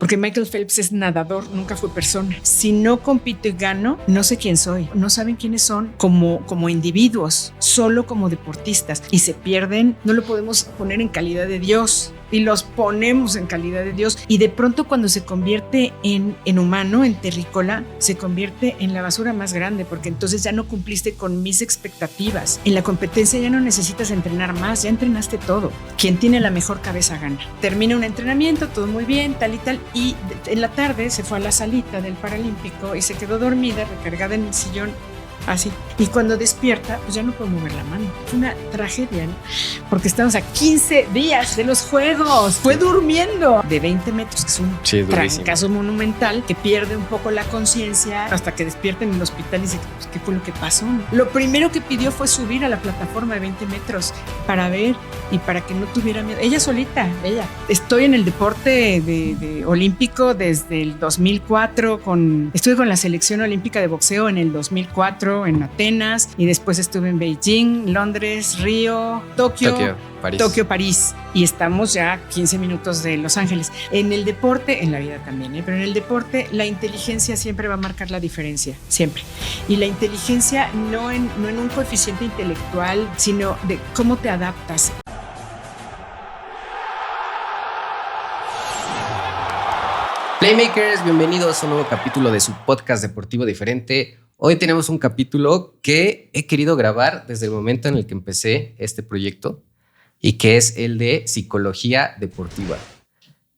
porque Michael Phelps es nadador, nunca fue persona. Si no compito y gano, no sé quién soy. No saben quiénes son como individuos, solo como deportistas. Y se pierden, no lo podemos poner en calidad de Dios. Y los ponemos en calidad de Dios. Y de pronto cuando se convierte en humano, en terrícola, se convierte en la basura más grande, porque entonces ya no cumpliste con mis expectativas. En la competencia ya no necesitas entrenar más, ya entrenaste todo. Quien tiene la mejor cabeza gana. Termina un entrenamiento, todo muy bien, tal y tal. Y en la tarde se fue a la salita del Paralímpico y se quedó dormida, recargada en el sillón. Así. Y cuando despierta, pues ya no puedo mover la mano. Fue una tragedia, ¿no? Porque estamos a 15 días de los Juegos. Fue durmiendo de 20 metros, que es un trancazo monumental, que pierde un poco la conciencia hasta que despierta en el hospital y dice, pues, ¿qué fue lo que pasó? Lo primero que pidió fue subir a la plataforma de 20 metros para ver y para que no tuviera miedo. Ella solita, ella. Estoy en el deporte de olímpico desde el 2004. Estuve con la selección olímpica de boxeo en el 2004 en Atenas, y después estuve en Beijing, Londres, Río, Tokio, París, y estamos ya 15 minutos de Los Ángeles. En el deporte, en la vida también, pero en el deporte la inteligencia siempre va a marcar la diferencia, siempre. Y la inteligencia no en un coeficiente intelectual, sino de cómo te adaptas. Playmakers, bienvenidos a un nuevo capítulo de su podcast deportivo diferente. Hoy tenemos un capítulo que he querido grabar desde el momento en el que empecé este proyecto, y que es el de psicología deportiva.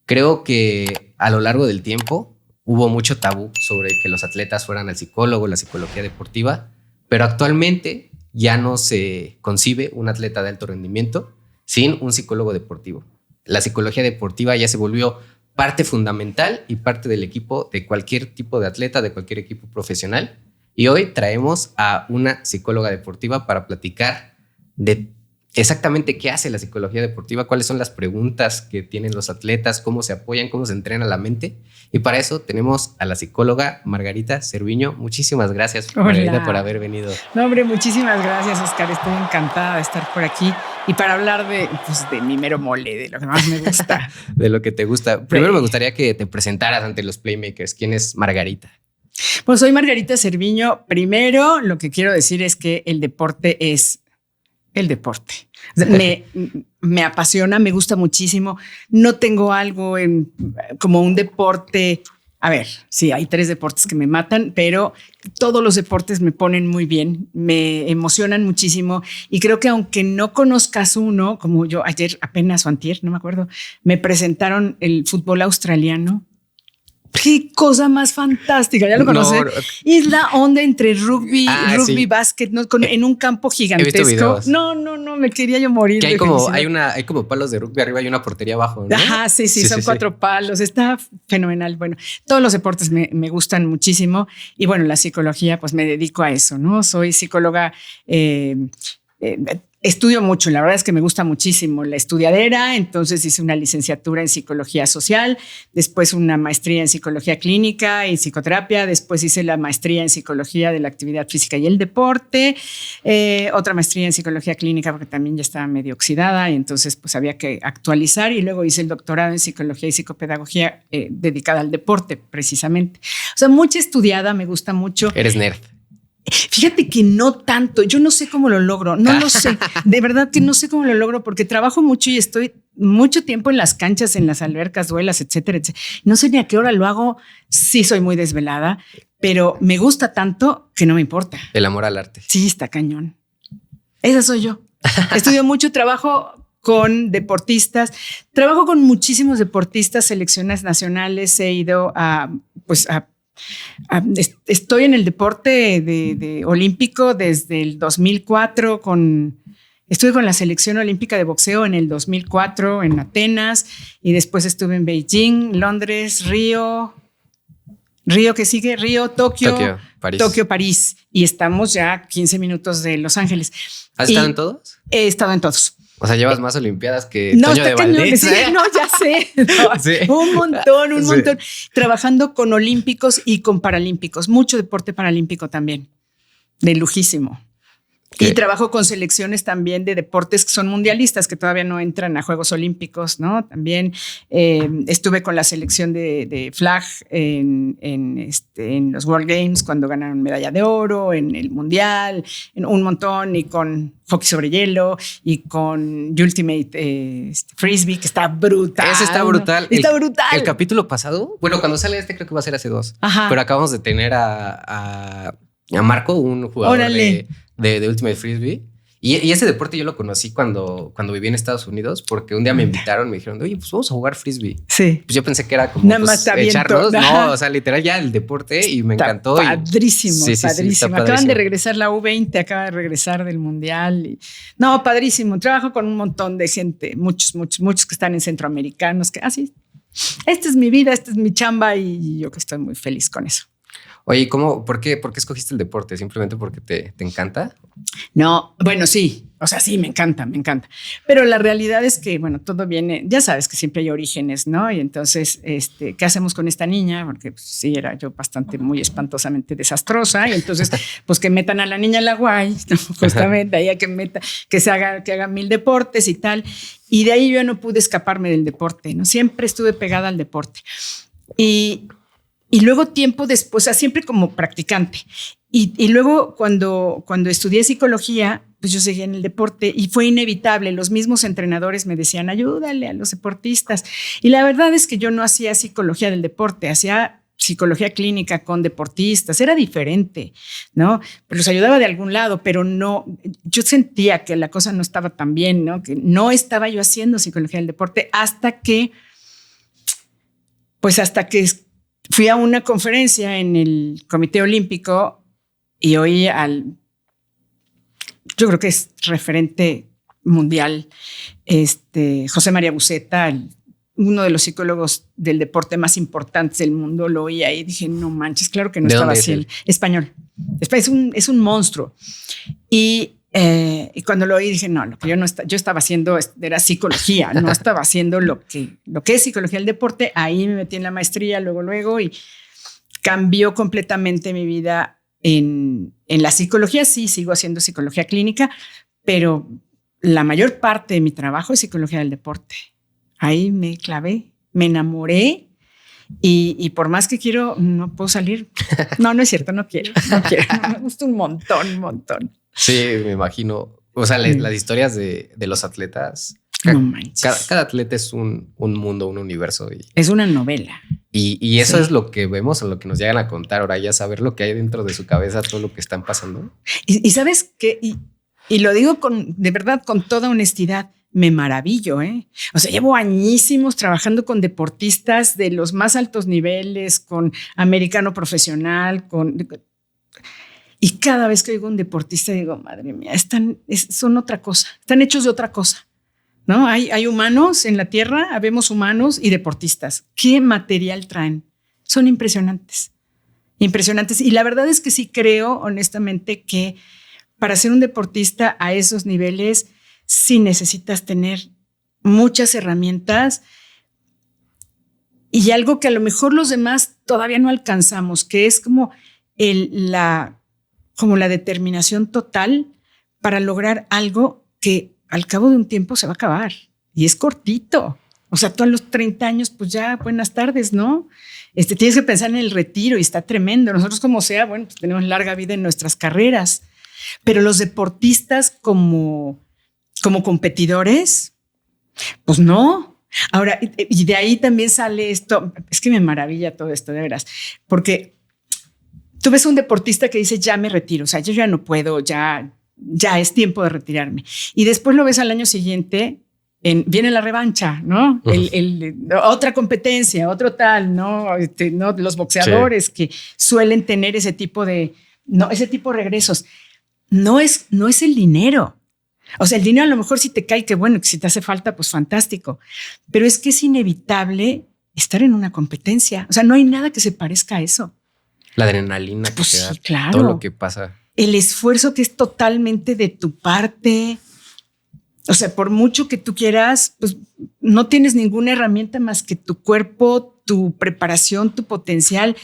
Creo que a lo largo del tiempo hubo mucho tabú sobre que los atletas fueran al psicólogo, la psicología deportiva, pero actualmente ya no se concibe un atleta de alto rendimiento sin un psicólogo deportivo. La psicología deportiva ya se volvió parte fundamental y parte del equipo de cualquier tipo de atleta, de cualquier equipo profesional. Y hoy traemos a una psicóloga deportiva para platicar de exactamente qué hace la psicología deportiva, cuáles son las preguntas que tienen los atletas, cómo se apoyan, cómo se entrena la mente. Y para eso tenemos a la psicóloga Margarita Cerviño. Muchísimas gracias, Margarita, por haber venido. No, hombre, muchísimas gracias, Oscar. Estoy encantada de estar por aquí y para hablar de mi mero mole, de lo que más me gusta. De lo que te gusta. Primero me gustaría que te presentaras ante los Playmakers. ¿Quién es Margarita? Pues soy Margarita Cerviño. Primero, lo que quiero decir es que el deporte es el deporte. Me apasiona, me gusta muchísimo. No tengo algo como un deporte. A ver, sí, hay 3 deportes que me matan, pero todos los deportes me ponen muy bien, me emocionan muchísimo. Y creo que aunque no conozcas uno, como yo ayer apenas o antier, no me acuerdo, me presentaron el fútbol australiano. ¡Qué cosa más fantástica! ¿Ya lo conoces? No. Es la onda entre rugby, sí. Básquet, ¿no? En un campo gigantesco. No, me quería yo morir. Que hay como palos de rugby arriba y una portería abajo, ¿no? Ajá, sí, son 4 palos. Está fenomenal. Bueno, todos los deportes me gustan muchísimo. Y bueno, la psicología, pues me dedico a eso, ¿no? Soy psicóloga. Estudio mucho, la verdad es que me gusta muchísimo la estudiadera, entonces hice una licenciatura en psicología social, después una maestría en psicología clínica y psicoterapia, después hice la maestría en psicología de la actividad física y el deporte, otra maestría en psicología clínica porque también ya estaba medio oxidada y entonces pues había que actualizar, y luego hice el doctorado en psicología y psicopedagogía dedicada al deporte precisamente. O sea, mucha estudiada, me gusta mucho. Eres nerd. Fíjate que no tanto, yo no sé cómo lo logro, no lo sé, de verdad que no sé cómo lo logro porque trabajo mucho y estoy mucho tiempo en las canchas, en las albercas, duelas, etcétera, etcétera. No sé ni a qué hora lo hago, sí soy muy desvelada, pero me gusta tanto que no me importa. El amor al arte. Sí, está cañón. Esa soy yo. Estudio mucho, trabajo con deportistas, trabajo con muchísimos deportistas, selecciones nacionales, he ido estoy en el deporte de olímpico desde el 2004 estuve con la selección olímpica de boxeo en el 2004 en Atenas, y después estuve en Beijing, Londres, Río, Tokio, París, y estamos ya 15 minutos de Los Ángeles. ¿Has estado en todos? He estado en todos. O sea, llevas más olimpiadas que Toño de Valdés. Sí, no, ya sé. No, sí. Un montón. Trabajando con olímpicos y con paralímpicos. Mucho deporte paralímpico también. De lujísimo. Y trabajo con selecciones también de deportes que son mundialistas, que todavía no entran a Juegos Olímpicos, ¿no? También estuve con la selección de flag en los World Games cuando ganaron medalla de oro, en el Mundial, en un montón, y con hockey sobre hielo y con Ultimate Frisbee, que está brutal. Ese está brutal. ¿No? Está brutal. El capítulo pasado, bueno, cuando sale creo que va a ser hace 2. Ajá. Pero acabamos de tener a Marco, un jugador de Ultimate Frisbee. Y ese deporte yo lo conocí cuando viví en Estados Unidos, porque un día me invitaron, me dijeron, oye, pues vamos a jugar frisbee. Sí. Pues yo pensé que era como nada más echarnos. No, o sea, literal ya el deporte, y me encantó. Padrísimo, sí, padrísimo. Acaban de regresar la U20, acaba de regresar del Mundial. No, padrísimo. Trabajo con un montón de gente, muchos que están en centroamericanos, que sí, esta es mi vida, esta es mi chamba, y yo que estoy muy feliz con eso. Oye, ¿por qué escogiste el deporte? ¿Simplemente porque te encanta? No, bueno, sí. O sea, sí, me encanta. Pero la realidad es que, bueno, todo viene, ya sabes que siempre hay orígenes, ¿no? Y entonces, ¿qué hacemos con esta niña? Porque pues, sí, era yo muy espantosamente desastrosa. Y entonces, pues que metan a la niña a la guay, ¿no? Justamente, ahí que haga 1000 deportes y tal. Y de ahí yo no pude escaparme del deporte, ¿no? Siempre estuve pegada al deporte. Y luego tiempo después, o sea, siempre como practicante. Y luego cuando estudié psicología, pues yo seguí en el deporte y fue inevitable. Los mismos entrenadores me decían, ayúdale a los deportistas. Y la verdad es que yo no hacía psicología del deporte, hacía psicología clínica con deportistas. Era diferente, ¿no? Pero los ayudaba de algún lado, pero no, yo sentía que la cosa no estaba tan bien, ¿no? Que no estaba yo haciendo psicología del deporte hasta que fui a una conferencia en el Comité Olímpico y oí yo creo que es referente mundial, José María Buceta, uno de los psicólogos del deporte más importantes del mundo. Lo oí ahí y dije, no manches, claro que no estaba así. Español. Es un monstruo. Y cuando lo oí dije, no, lo que yo estaba haciendo era psicología, no estaba haciendo lo que es psicología del deporte. Ahí me metí en la maestría luego y cambió completamente mi vida en la psicología. Sí, sigo haciendo psicología clínica, pero la mayor parte de mi trabajo es psicología del deporte. Ahí me clavé, me enamoré y por más que quiero, no puedo salir. No es cierto, no quiero. Me gusta un montón. Sí, me imagino. O sea, las historias de los atletas. No manches. Cada atleta es un mundo, un universo. Es una novela. Y eso es lo que vemos o lo que nos llegan a contar ahora, ya saber lo que hay dentro de su cabeza, todo lo que están pasando. Y sabes qué, y lo digo de verdad, con toda honestidad, me maravillo, ¿eh? O sea, llevo añísimos trabajando con deportistas de los más altos niveles, con americano profesional, y cada vez que oigo un deportista digo, madre mía, son otra cosa, están hechos de otra cosa, ¿no? Hay humanos en la tierra, habemos humanos y deportistas. ¿Qué material traen? Son impresionantes. Y la verdad es que sí creo, honestamente, que para ser un deportista a esos niveles sí necesitas tener muchas herramientas y algo que a lo mejor los demás todavía no alcanzamos, que es como la determinación total para lograr algo que al cabo de un tiempo se va a acabar y es cortito. O sea, tú a los 30 años, pues ya, buenas tardes, ¿no? Tienes que pensar en el retiro y está tremendo. Nosotros como sea, bueno, pues tenemos larga vida en nuestras carreras, pero los deportistas como competidores, pues no. Ahora, y de ahí también sale esto, es que me maravilla todo esto, de veras, porque tú ves un deportista que dice, ya me retiro, o sea, yo ya no puedo, ya es tiempo de retirarme. Y después lo ves al año siguiente, viene la revancha, ¿no? Otra competencia, otro tal, ¿no? Los boxeadores sí, que suelen tener ese tipo de regresos. No es el dinero. O sea, el dinero a lo mejor si te cae, que bueno, que si te hace falta, pues fantástico. Pero es que es inevitable estar en una competencia. O sea, no hay nada que se parezca a eso. La adrenalina que pues te da, sí, claro. todo lo que pasa. El esfuerzo que es totalmente de tu parte. O sea, por mucho que tú quieras, pues no tienes ninguna herramienta más que tu cuerpo, tu preparación, tu potencial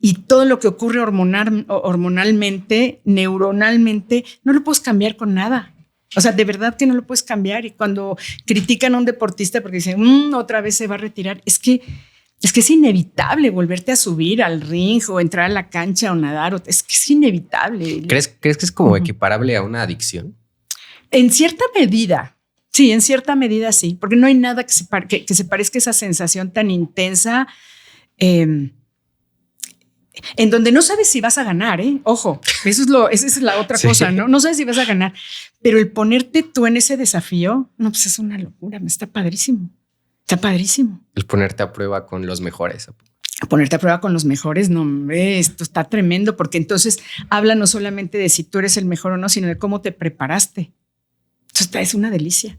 y todo lo que ocurre hormonalmente, neuronalmente, no lo puedes cambiar con nada. O sea, de verdad que no lo puedes cambiar. Y cuando critican a un deportista porque dicen, otra vez se va a retirar, es que es inevitable volverte a subir al ring o entrar a la cancha o nadar. Es que es inevitable. ¿Crees que es como equiparable a una adicción? En cierta medida, sí, en cierta medida sí, porque no hay nada que se parezca a esa sensación tan intensa en donde no sabes si vas a ganar, Ojo, esa es la otra cosa, ¿no? No sabes si vas a ganar, pero el ponerte tú en ese desafío, no, pues es una locura, está padrísimo. Está padrísimo. El ponerte a prueba con los mejores. Ponerte a prueba con los mejores, no, hombre, esto está tremendo, porque entonces habla no solamente de si tú eres el mejor o no, sino de cómo te preparaste. Entonces es una delicia.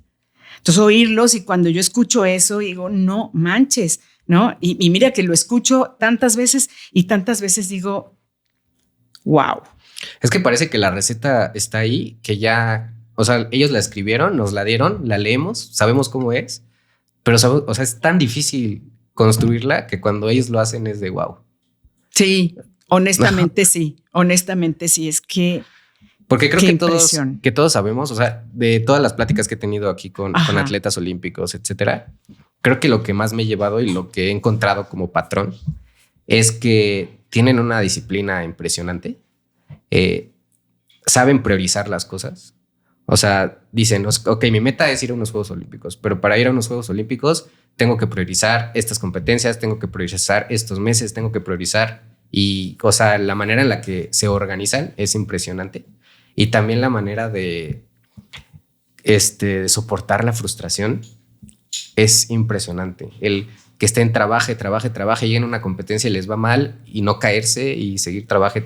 Entonces oírlos, y cuando yo escucho eso digo, no manches, ¿no? Y mira que lo escucho tantas veces y tantas veces digo, wow. Es que parece que la receta está ahí, que ya, o sea, ellos la escribieron, nos la dieron, la leemos, sabemos cómo es, pero, o sea, es tan difícil construirla que cuando ellos lo hacen es de wow. Sí, honestamente sí, es que... Porque creo que todos sabemos, o sea, de todas las pláticas que he tenido aquí con atletas olímpicos, etcétera, creo que lo que más me he llevado y lo que he encontrado como patrón es que tienen una disciplina impresionante, saben priorizar las cosas. O sea, dicen, ok, mi meta es ir a unos Juegos Olímpicos, pero para ir a unos Juegos Olímpicos tengo que priorizar estas competencias, tengo que priorizar estos meses, tengo que priorizar y, o sea, la manera en la que se organizan es impresionante. Y también la manera de soportar la frustración es impresionante. El que estén trabaje, lleguen a una competencia y les va mal y no caerse y seguir trabaje.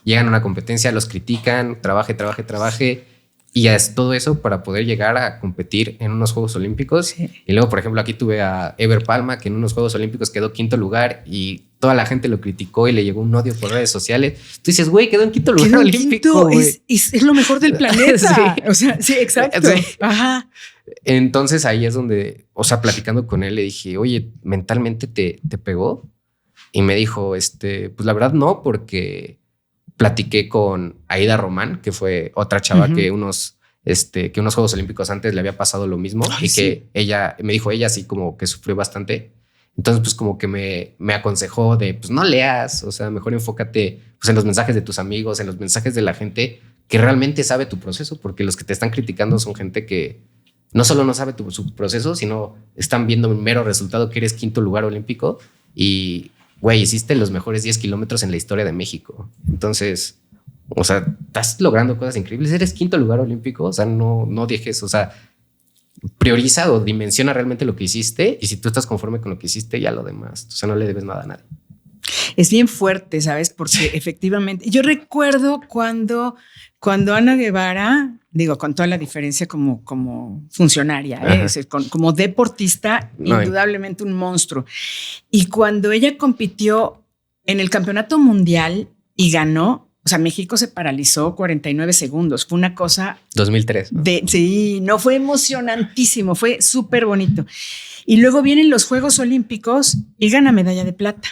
Llegan a una competencia, los critican, trabaje. Y es todo eso para poder llegar a competir en unos Juegos Olímpicos. Sí. Y luego, por ejemplo, aquí tuve a Ever Palma, que en unos Juegos Olímpicos quedó 5º lugar y toda la gente lo criticó y le llegó un odio por redes sociales. Tú dices, güey, quedó en 5º lugar olímpico. Es lo mejor del planeta. Sí. O sea, sí, exacto. Sí. Ajá. Entonces ahí es donde, o sea, platicando con él, le dije, oye, ¿mentalmente te pegó? Y me dijo, pues la verdad no, porque platiqué con Aida Román, que fue otra chava que unos Juegos Olímpicos antes le había pasado lo mismo. Ay, y que ella, me dijo, ella sí como que sufrió bastante. Entonces, pues como que me aconsejó de, pues no leas, o sea, mejor enfócate pues, en los mensajes de tus amigos, en los mensajes de la gente que realmente sabe tu proceso, porque los que te están criticando son gente que no solo no sabe su proceso, sino están viendo un mero resultado que eres 5º lugar olímpico y, güey, hiciste los mejores 10 kilómetros en la historia de México. Entonces, o sea, estás logrando cosas increíbles, eres 5º lugar olímpico, o sea, no dejes, o sea, prioriza o dimensiona realmente lo que hiciste y si tú estás conforme con lo que hiciste, ya lo demás, o sea, no le debes nada a nadie. Es bien fuerte, ¿sabes? Porque efectivamente, yo recuerdo cuando Ana Guevara, digo, con toda la diferencia como funcionaria, como deportista, indudablemente un monstruo. Y cuando ella compitió en el campeonato mundial y ganó, o sea, México se paralizó 49 segundos. Fue una cosa... 2003. ¿No? Sí, no, fue emocionantísimo, fue súper bonito. Y luego vienen los Juegos Olímpicos y gana medalla de plata.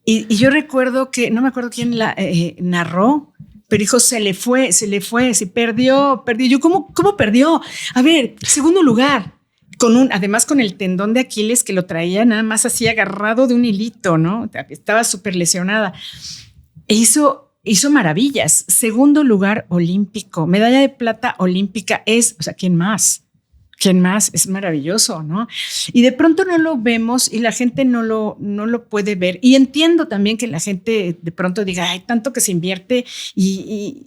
Y yo recuerdo que, no me acuerdo quién la narró, pero dijo, se le fue, se perdió. Yo, ¿cómo perdió? A ver, 2º lugar, además con el tendón de Aquiles que lo traía nada más así agarrado de un hilito, ¿no? Estaba súper lesionada. E hizo maravillas. 2º lugar olímpico, medalla de plata olímpica o sea, ¿quién más? Es maravilloso, ¿no? Y de pronto no lo vemos y la gente no lo puede ver. Y entiendo también que la gente de pronto diga, hay tanto que se invierte y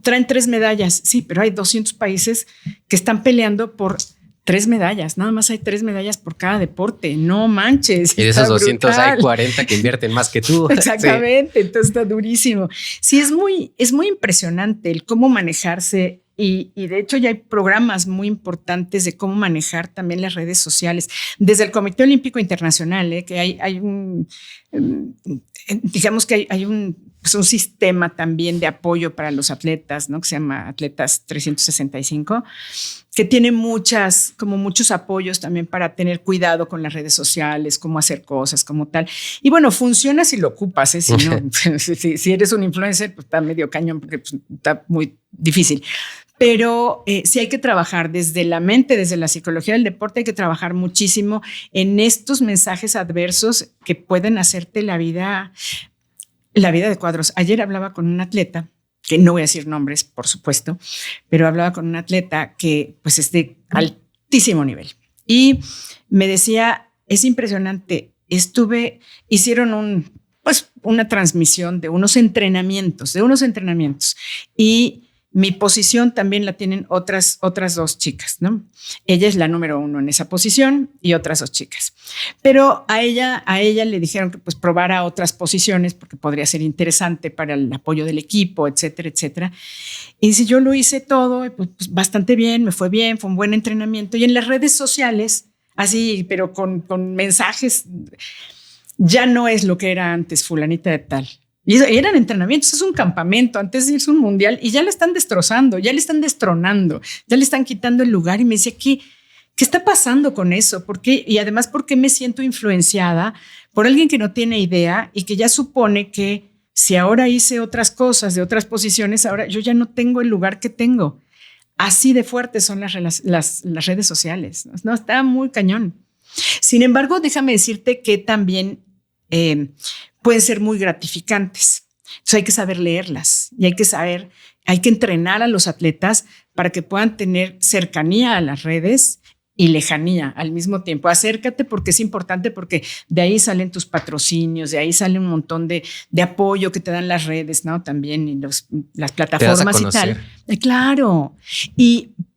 traen 3 medallas. Sí, pero hay 200 países que están peleando por 3 medallas. Nada más hay 3 medallas por cada deporte. No manches. Y de esos 200 hay 40 que invierten más que tú. Exactamente. Sí. Entonces está durísimo. Sí, es muy impresionante el cómo manejarse. Y de hecho ya hay programas muy importantes de cómo manejar también las redes sociales. Desde el Comité Olímpico Internacional, que hay un, digamos que hay un pues un sistema también de apoyo para los atletas, ¿no? Que se llama Atletas 365, que tiene muchos apoyos también para tener cuidado con las redes sociales, cómo hacer cosas, como tal. Y bueno, funciona si lo ocupas, ¿eh? Si no, si eres un influencer, pues está medio cañón porque pues, está muy difícil. Pero sí hay que trabajar desde la mente, desde la psicología del deporte, hay que trabajar muchísimo en estos mensajes adversos que pueden hacerte la vida de cuadros. Ayer hablaba con un atleta, que no voy a decir nombres, por supuesto, pero hablaba con un atleta que pues es de altísimo nivel. Y me decía, es impresionante, hicieron una transmisión de unos entrenamientos y mi posición también la tienen otras dos chicas, ¿no? Ella es la número 1 en esa posición y otras 2 chicas. Pero a ella le dijeron que pues probara otras posiciones porque podría ser interesante para el apoyo del equipo, etcétera, etcétera. Y si yo lo hice todo, pues bastante bien, me fue bien, fue un buen entrenamiento. Y en las redes sociales, así, pero con mensajes, ya no es lo que era antes, fulanita de tal. Y eran entrenamientos, es un campamento antes de irse a un mundial y ya le están destrozando, ya le están destronando, ya le están quitando el lugar. Y me decía, ¿qué está pasando con eso? ¿Por qué? Y además, ¿por qué me siento influenciada por alguien que no tiene idea y que ya supone que si ahora hice otras cosas de otras posiciones, ahora yo ya no tengo el lugar que tengo? Así de fuertes son las redes sociales. No, está muy cañón. Sin embargo, déjame decirte que también pueden ser muy gratificantes. Entonces hay que saber leerlas y hay que entrenar a los atletas para que puedan tener cercanía a las redes y lejanía al mismo tiempo. Acércate porque es importante, porque de ahí salen tus patrocinios, de ahí sale un montón de apoyo que te dan las redes, ¿no? También y las plataformas y tal. Claro.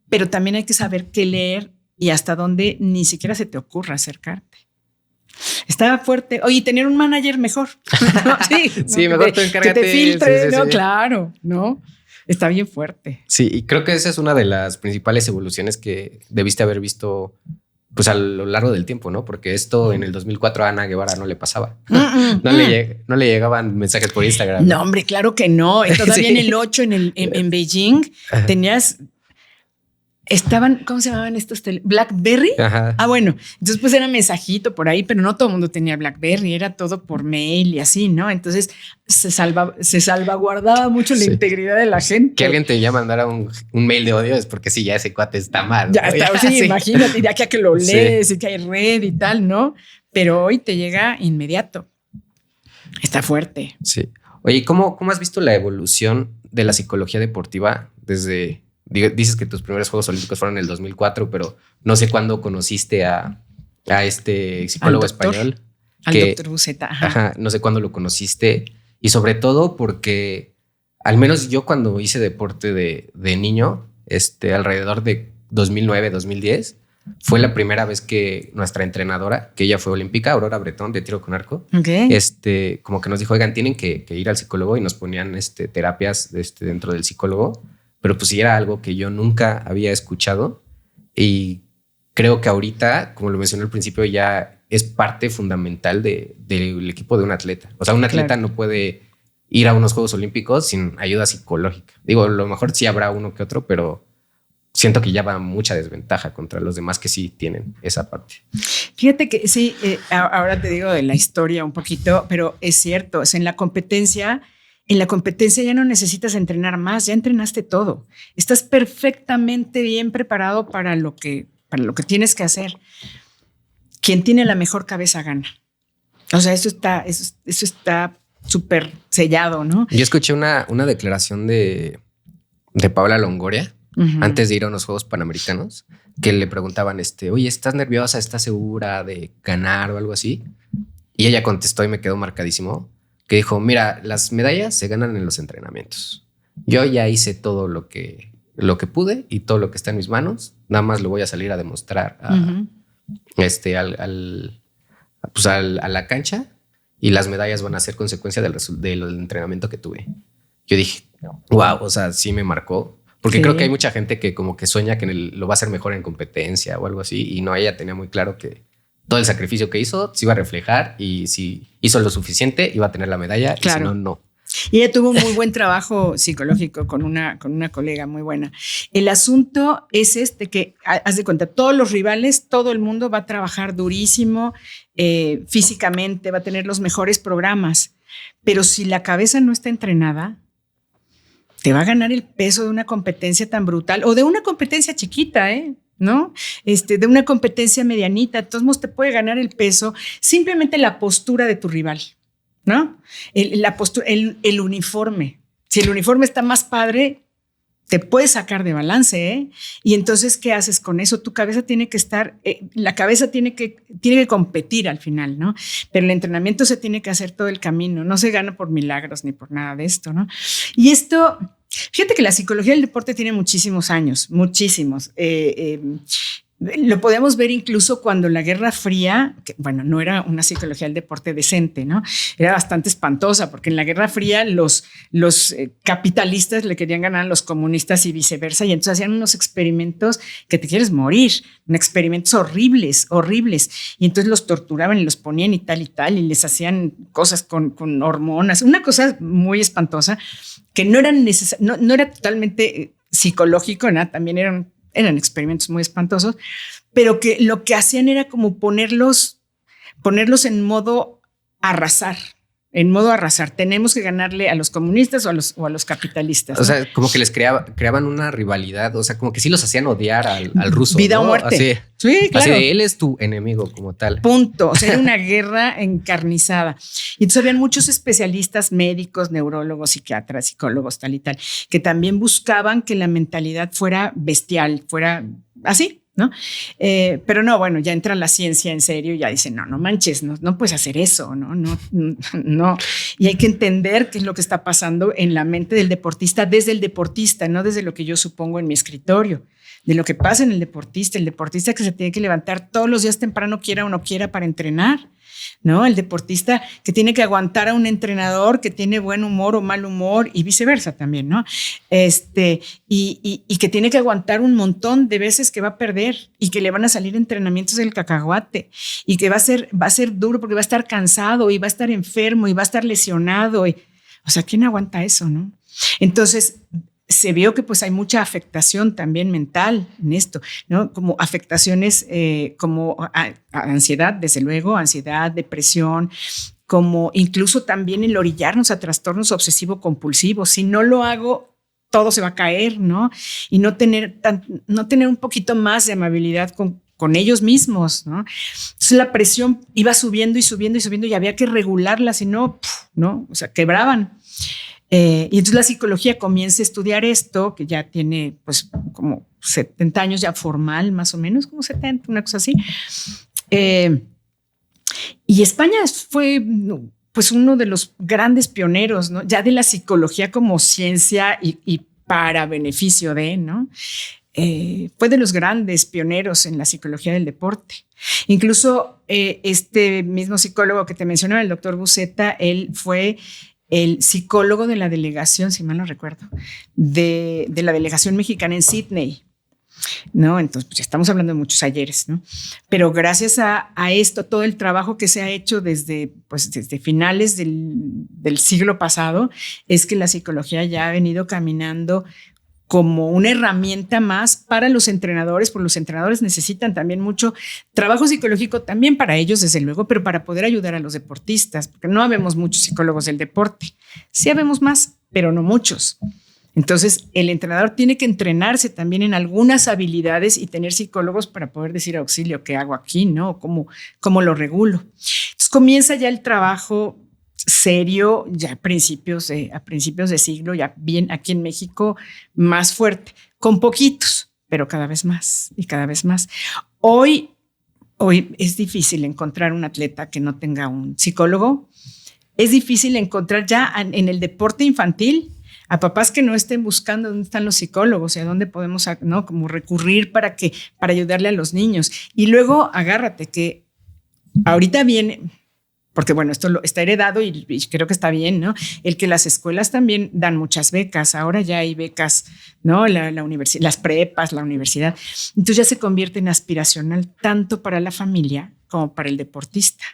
Pero también hay que saber qué leer y hasta dónde ni siquiera se te ocurra acercarte. Estaba fuerte. Oye, tener un manager mejor. ¿No? Sí, mejor tú encárgate. Que te filtre, sí, ¿no? Sí. Claro, ¿no? Está bien fuerte. Sí, y creo que esa es una de las principales evoluciones que debiste haber visto pues a lo largo del tiempo, ¿no? Porque esto en el 2004 a Ana Guevara no le pasaba. No le llegaban mensajes por Instagram. No, hombre, claro que no. Y todavía en el 8, en Beijing, tenías... ¿cómo se llamaban estos? ¿Blackberry? Ajá. Bueno, entonces pues era mensajito por ahí, pero no todo el mundo tenía Blackberry, era todo por mail y así, ¿no? Entonces se salvaguardaba mucho la integridad de la gente. Que alguien te ya mandara un mail de odio es porque sí, ya ese cuate está mal. Ya ¿no? está, sí, imagínate, de aquí a que lo lees y que hay red y tal, ¿no? Pero hoy te llega inmediato. Está fuerte. Sí. Oye, ¿cómo has visto la evolución de la psicología deportiva desde... Dices que tus primeros Juegos Olímpicos fueron en el 2004, pero no sé cuándo conociste a este psicólogo español. Al doctor Buceta. Ajá, no sé cuándo lo conociste. Y sobre todo porque, al menos yo cuando hice deporte de niño, alrededor de 2009, 2010, fue la primera vez que nuestra entrenadora, que ella fue olímpica, Aurora Bretón, de tiro con arco, como que nos dijo, oigan, tienen que ir al psicólogo, y nos ponían terapias dentro del psicólogo. Pero pues sí era algo que yo nunca había escuchado y creo que ahorita, como lo mencioné al principio, ya es parte fundamental del equipo de un atleta. O sea, un atleta no puede ir a unos Juegos Olímpicos sin ayuda psicológica. Digo, a lo mejor sí habrá uno que otro, pero siento que ya va mucha desventaja contra los demás que sí tienen esa parte. Fíjate que sí, ahora te digo de la historia un poquito, pero es cierto, es en la competencia ya no necesitas entrenar más, ya entrenaste todo. Estás perfectamente bien preparado para lo que tienes que hacer. Quien tiene la mejor cabeza gana. O sea, eso está súper sellado, ¿no? Yo escuché una declaración de Paula Longoria antes de ir a unos Juegos Panamericanos, que le preguntaban, oye, ¿estás nerviosa? ¿Estás segura de ganar o algo así? Y ella contestó y me quedó marcadísimo, que dijo, mira, las medallas se ganan en los entrenamientos. Yo ya hice todo lo que pude y todo lo que está en mis manos. Nada más lo voy a salir a demostrar a la cancha, y las medallas van a ser consecuencia del entrenamiento que tuve. Yo dije, wow, o sea, sí me marcó. Porque creo que hay mucha gente que como que sueña que lo va a hacer mejor en competencia o algo así. Y no, ella tenía muy claro que todo el sacrificio que hizo se iba a reflejar, y si hizo lo suficiente iba a tener la medalla, claro. Y si no, no. Y ella tuvo un muy buen trabajo psicológico con una colega muy buena. El asunto es que, haz de cuenta, todos los rivales, todo el mundo va a trabajar durísimo físicamente, va a tener los mejores programas, pero si la cabeza no está entrenada, te va a ganar el peso de una competencia tan brutal o de una competencia chiquita, ¿no? De una competencia medianita. De todos modos, te puede ganar el peso simplemente la postura de tu rival, ¿no? La postura, el uniforme. Si el uniforme está más padre, te puede sacar de balance, Y entonces, ¿qué haces con eso? Tu cabeza tiene que estar, la cabeza tiene que competir al final, ¿no? Pero el entrenamiento se tiene que hacer todo el camino. No se gana por milagros ni por nada de esto, ¿no? Y esto, fíjate que la psicología del deporte tiene muchísimos años, muchísimos. Lo podíamos ver incluso cuando la Guerra Fría, que, bueno, no era una psicología del deporte decente, ¿no? Era bastante espantosa, porque en la Guerra Fría los capitalistas le querían ganar a los comunistas y viceversa, y entonces hacían unos experimentos que te quieres morir, experimentos horribles, y entonces los torturaban y los ponían y tal, y les hacían cosas con hormonas, una cosa muy espantosa, que no era totalmente psicológico, ¿no? También eran experimentos muy espantosos, pero que lo que hacían era como ponerlos en modo arrasar. Tenemos que ganarle a los comunistas o a los capitalistas. O sea, como que les creaban una rivalidad, o sea, como que sí los hacían odiar al ruso. Vida, ¿no? O muerte. Así, sí, claro. Así de, él es tu enemigo como tal. Punto. O sea, era una guerra encarnizada. Y entonces habían muchos especialistas, médicos, neurólogos, psiquiatras, psicólogos, tal y tal, que también buscaban que la mentalidad fuera bestial, fuera así, ¿no? Pero no, bueno, ya entra la ciencia en serio y ya dicen, no manches, no puedes hacer eso, no. Y hay que entender qué es lo que está pasando en la mente del deportista, desde el deportista, no desde lo que yo supongo en mi escritorio, de lo que pasa en el deportista que se tiene que levantar todos los días temprano, quiera o no quiera, para entrenar, ¿no? El deportista que tiene que aguantar a un entrenador que tiene buen humor o mal humor y viceversa también, ¿no? Y que tiene que aguantar un montón de veces que va a perder y que le van a salir entrenamientos del cacahuate y que va a ser duro porque va a estar cansado y va a estar enfermo y va a estar lesionado. O sea, ¿quién aguanta eso, no? Entonces, se vio que pues hay mucha afectación también mental en esto, ¿no? Como afectaciones como ansiedad, desde luego, ansiedad, depresión, como incluso también el orillarnos a trastornos obsesivo-compulsivos. Si no lo hago, todo se va a caer, ¿no? Y no tener un poquito más de amabilidad con ellos mismos, ¿no? Entonces la presión iba subiendo y había que regularla, si no, ¿no? O sea, quebraban. Y entonces la psicología comienza a estudiar esto, que ya tiene pues como 70 años ya formal, más o menos, como 70, una cosa así. Y España fue pues uno de los grandes pioneros, ¿no? Ya de la psicología como ciencia y para beneficio de, ¿no? Fue de los grandes pioneros en la psicología del deporte. Incluso este mismo psicólogo que te mencionaba, el doctor Buceta, él fue el psicólogo de la delegación, si mal no recuerdo, de la delegación mexicana en Sydney, ¿no? Entonces, pues ya estamos hablando de muchos ayeres, ¿no? Pero gracias a esto, todo el trabajo que se ha hecho desde finales del siglo pasado, es que la psicología ya ha venido caminando como una herramienta más para los entrenadores, porque los entrenadores necesitan también mucho trabajo psicológico también para ellos, desde luego, pero para poder ayudar a los deportistas, porque no habemos muchos psicólogos del deporte. Sí habemos más, pero no muchos. Entonces, el entrenador tiene que entrenarse también en algunas habilidades y tener psicólogos para poder decir, auxilio, ¿qué hago aquí? ¿No? ¿Cómo lo regulo? Entonces, comienza ya el trabajo serio ya a principios de siglo, ya bien aquí en México, más fuerte, con poquitos, pero cada vez más y cada vez más. Hoy es difícil encontrar un atleta que no tenga un psicólogo. Es difícil encontrar ya en el deporte infantil a papás que no estén buscando dónde están los psicólogos y a dónde podemos, ¿no? Como recurrir para ayudarle a los niños. Y luego agárrate que ahorita viene, porque bueno, esto está heredado y creo que está bien, ¿no? El que las escuelas también dan muchas becas. Ahora ya hay becas, ¿no? La universidad, las prepas, la universidad. Entonces ya se convierte en aspiracional tanto para la familia como para el deportista.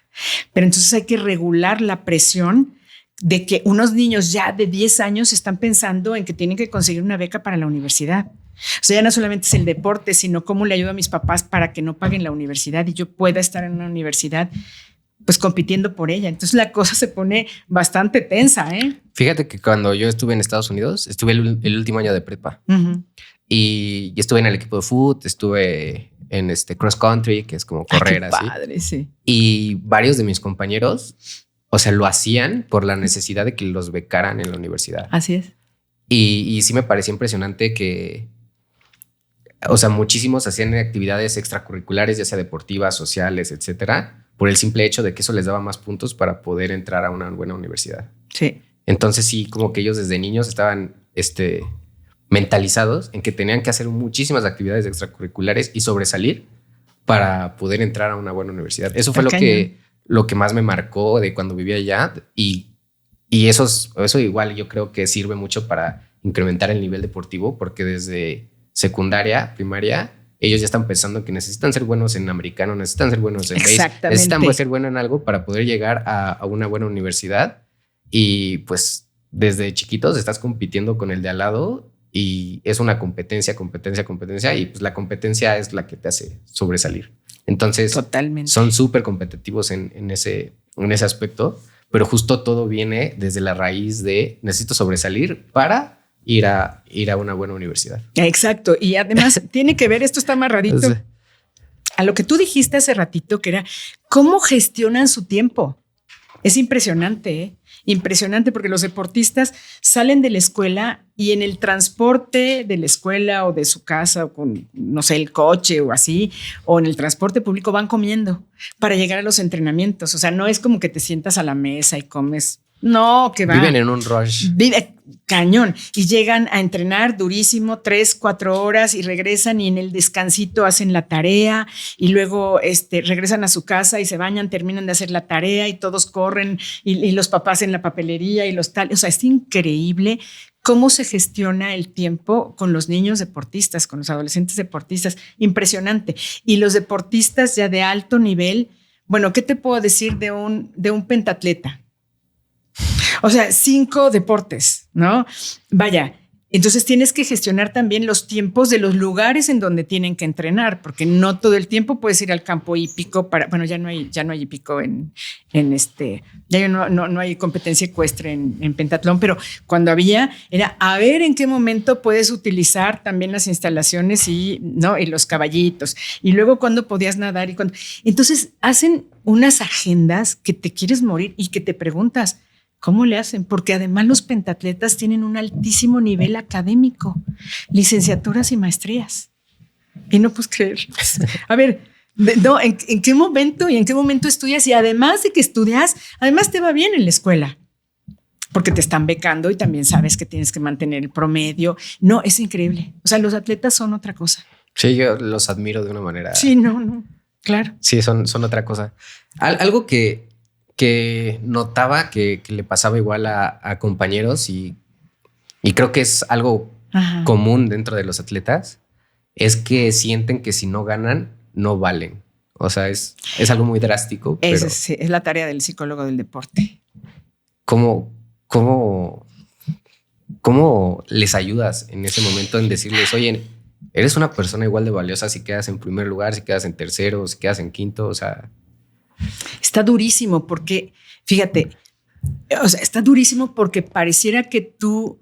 Pero entonces hay que regular la presión de que unos niños ya de 10 años están pensando en que tienen que conseguir una beca para la universidad. O sea, ya no solamente es el deporte, sino cómo le ayudo a mis papás para que no paguen la universidad y yo pueda estar en una universidad pues compitiendo por ella. Entonces la cosa se pone bastante tensa, ¿eh? Fíjate que cuando yo estuve en Estados Unidos, estuve el último año de prepa y estuve en el equipo de fútbol, estuve en cross country, que es como correr así. Padre, sí. Y varios de mis compañeros, o sea, lo hacían por la necesidad de que los becaran en la universidad. Así es. Y sí me parecía impresionante que, o sea, muchísimos hacían actividades extracurriculares, ya sea deportivas, sociales, etcétera, por el simple hecho de que eso les daba más puntos para poder entrar a una buena universidad. Sí. Entonces sí, como que ellos desde niños estaban mentalizados en que tenían que hacer muchísimas actividades extracurriculares y sobresalir para poder entrar a una buena universidad. Eso fue lo que más me marcó de cuando vivía allá y eso igual yo creo que sirve mucho para incrementar el nivel deportivo, porque desde secundaria, primaria, ellos ya están pensando que necesitan ser buenos en americano, necesitan ser buenos en base, necesitan ser buenos en algo para poder llegar a una buena universidad. Y pues desde chiquitos estás compitiendo con el de al lado y es una competencia y pues la competencia es la que te hace sobresalir. Entonces totalmente son súper competitivos en ese aspecto, pero justo todo viene desde la raíz de necesito sobresalir para ir a una buena universidad. Exacto. Y además tiene que ver, esto está amarradito a lo que tú dijiste hace ratito, que era cómo gestionan su tiempo. Es impresionante, ¿eh? Impresionante, porque los deportistas salen de la escuela y en el transporte de la escuela o de su casa o con, no sé, el coche o así, o en el transporte público van comiendo para llegar a los entrenamientos. O sea, no es como que te sientas a la mesa y comes. No, que va. Viven en un rush. Vive cañón y llegan a entrenar durísimo 3-4 horas y regresan y en el descansito hacen la tarea y luego regresan a su casa y se bañan, terminan de hacer la tarea y todos corren y los papás en la papelería y los tal. O sea, es increíble cómo se gestiona el tiempo con los niños deportistas, con los adolescentes deportistas. Impresionante. Y los deportistas ya de alto nivel, bueno, ¿qué te puedo decir de un pentatleta? O sea, 5 deportes, ¿no? Vaya, entonces tienes que gestionar también los tiempos de los lugares en donde tienen que entrenar, porque no todo el tiempo puedes ir al campo hípico bueno, ya no hay hípico ya no hay competencia ecuestre en pentatlón, pero cuando había era a ver en qué momento puedes utilizar también las instalaciones y los caballitos y luego cuándo podías nadar y cuándo. Entonces hacen unas agendas que te quieres morir y que te preguntas, ¿cómo le hacen? Porque además los pentatletas tienen un altísimo nivel académico, licenciaturas y maestrías. Y no puedes creer. A ver, ¿en qué momento estudias? Y además de que estudias, además te va bien en la escuela, porque te están becando y también sabes que tienes que mantener el promedio. No, es increíble. O sea, los atletas son otra cosa. Sí, yo los admiro de una manera. Sí, no, claro. Sí, son otra cosa. Algo que notaba que le pasaba igual a compañeros y creo que es algo común dentro de los atletas, es que sienten que si no ganan, no valen. O sea, es algo muy drástico. Es la tarea del psicólogo del deporte. ¿Cómo les ayudas en ese momento en decirles, oye, eres una persona igual de valiosa si quedas en primer lugar, si quedas en tercero, si quedas en quinto? O sea... Está durísimo porque, fíjate, o sea, está durísimo porque pareciera que tu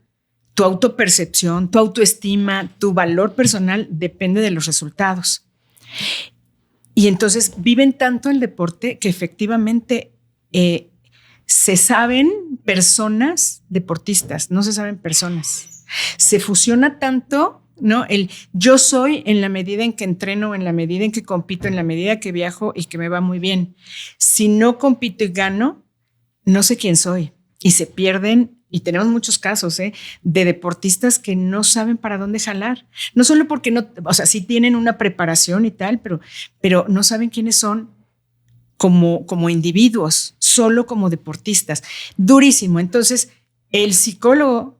autopercepción, tu autoestima, tu valor personal depende de los resultados. Y entonces viven tanto el deporte que efectivamente se saben personas deportistas, no se saben personas. Se fusiona tanto, ¿no? El yo soy en la medida en que entreno, en la medida en que compito, en la medida que viajo y que me va muy bien. Si no compito y gano, no sé quién soy. Y se pierden, y tenemos muchos casos de deportistas que no saben para dónde jalar. No solo porque o sea, sí tienen una preparación y tal, pero no saben quiénes son como individuos, solo como deportistas. Durísimo. Entonces, el psicólogo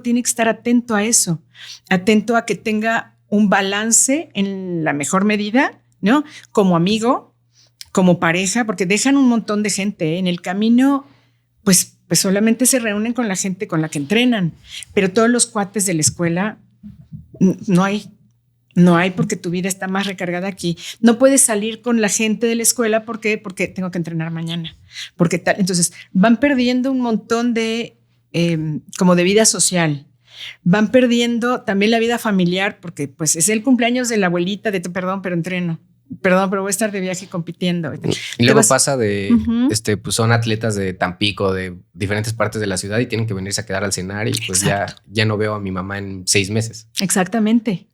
tiene que estar atento a eso, atento a que tenga un balance en la mejor medida, ¿no? Como amigo, como pareja, porque dejan un montón de gente en el camino, pues pues solamente se reúnen con la gente con la que entrenan, pero todos los cuates de la escuela no hay. No hay, porque tu vida está más recargada aquí. No puedes salir con la gente de la escuela. ¿Por qué? Porque tengo que entrenar mañana. Porque tal. Entonces van perdiendo un montón de como de vida social. Van perdiendo también la vida familiar, porque pues es el cumpleaños de la abuelita perdón, pero entreno. Perdón, pero voy a estar de viaje compitiendo. Y luego pasa de, pues son atletas de Tampico, de diferentes partes de la ciudad y tienen que venirse a quedar al cenar y pues ya no veo a mi mamá en 6 meses. Exactamente.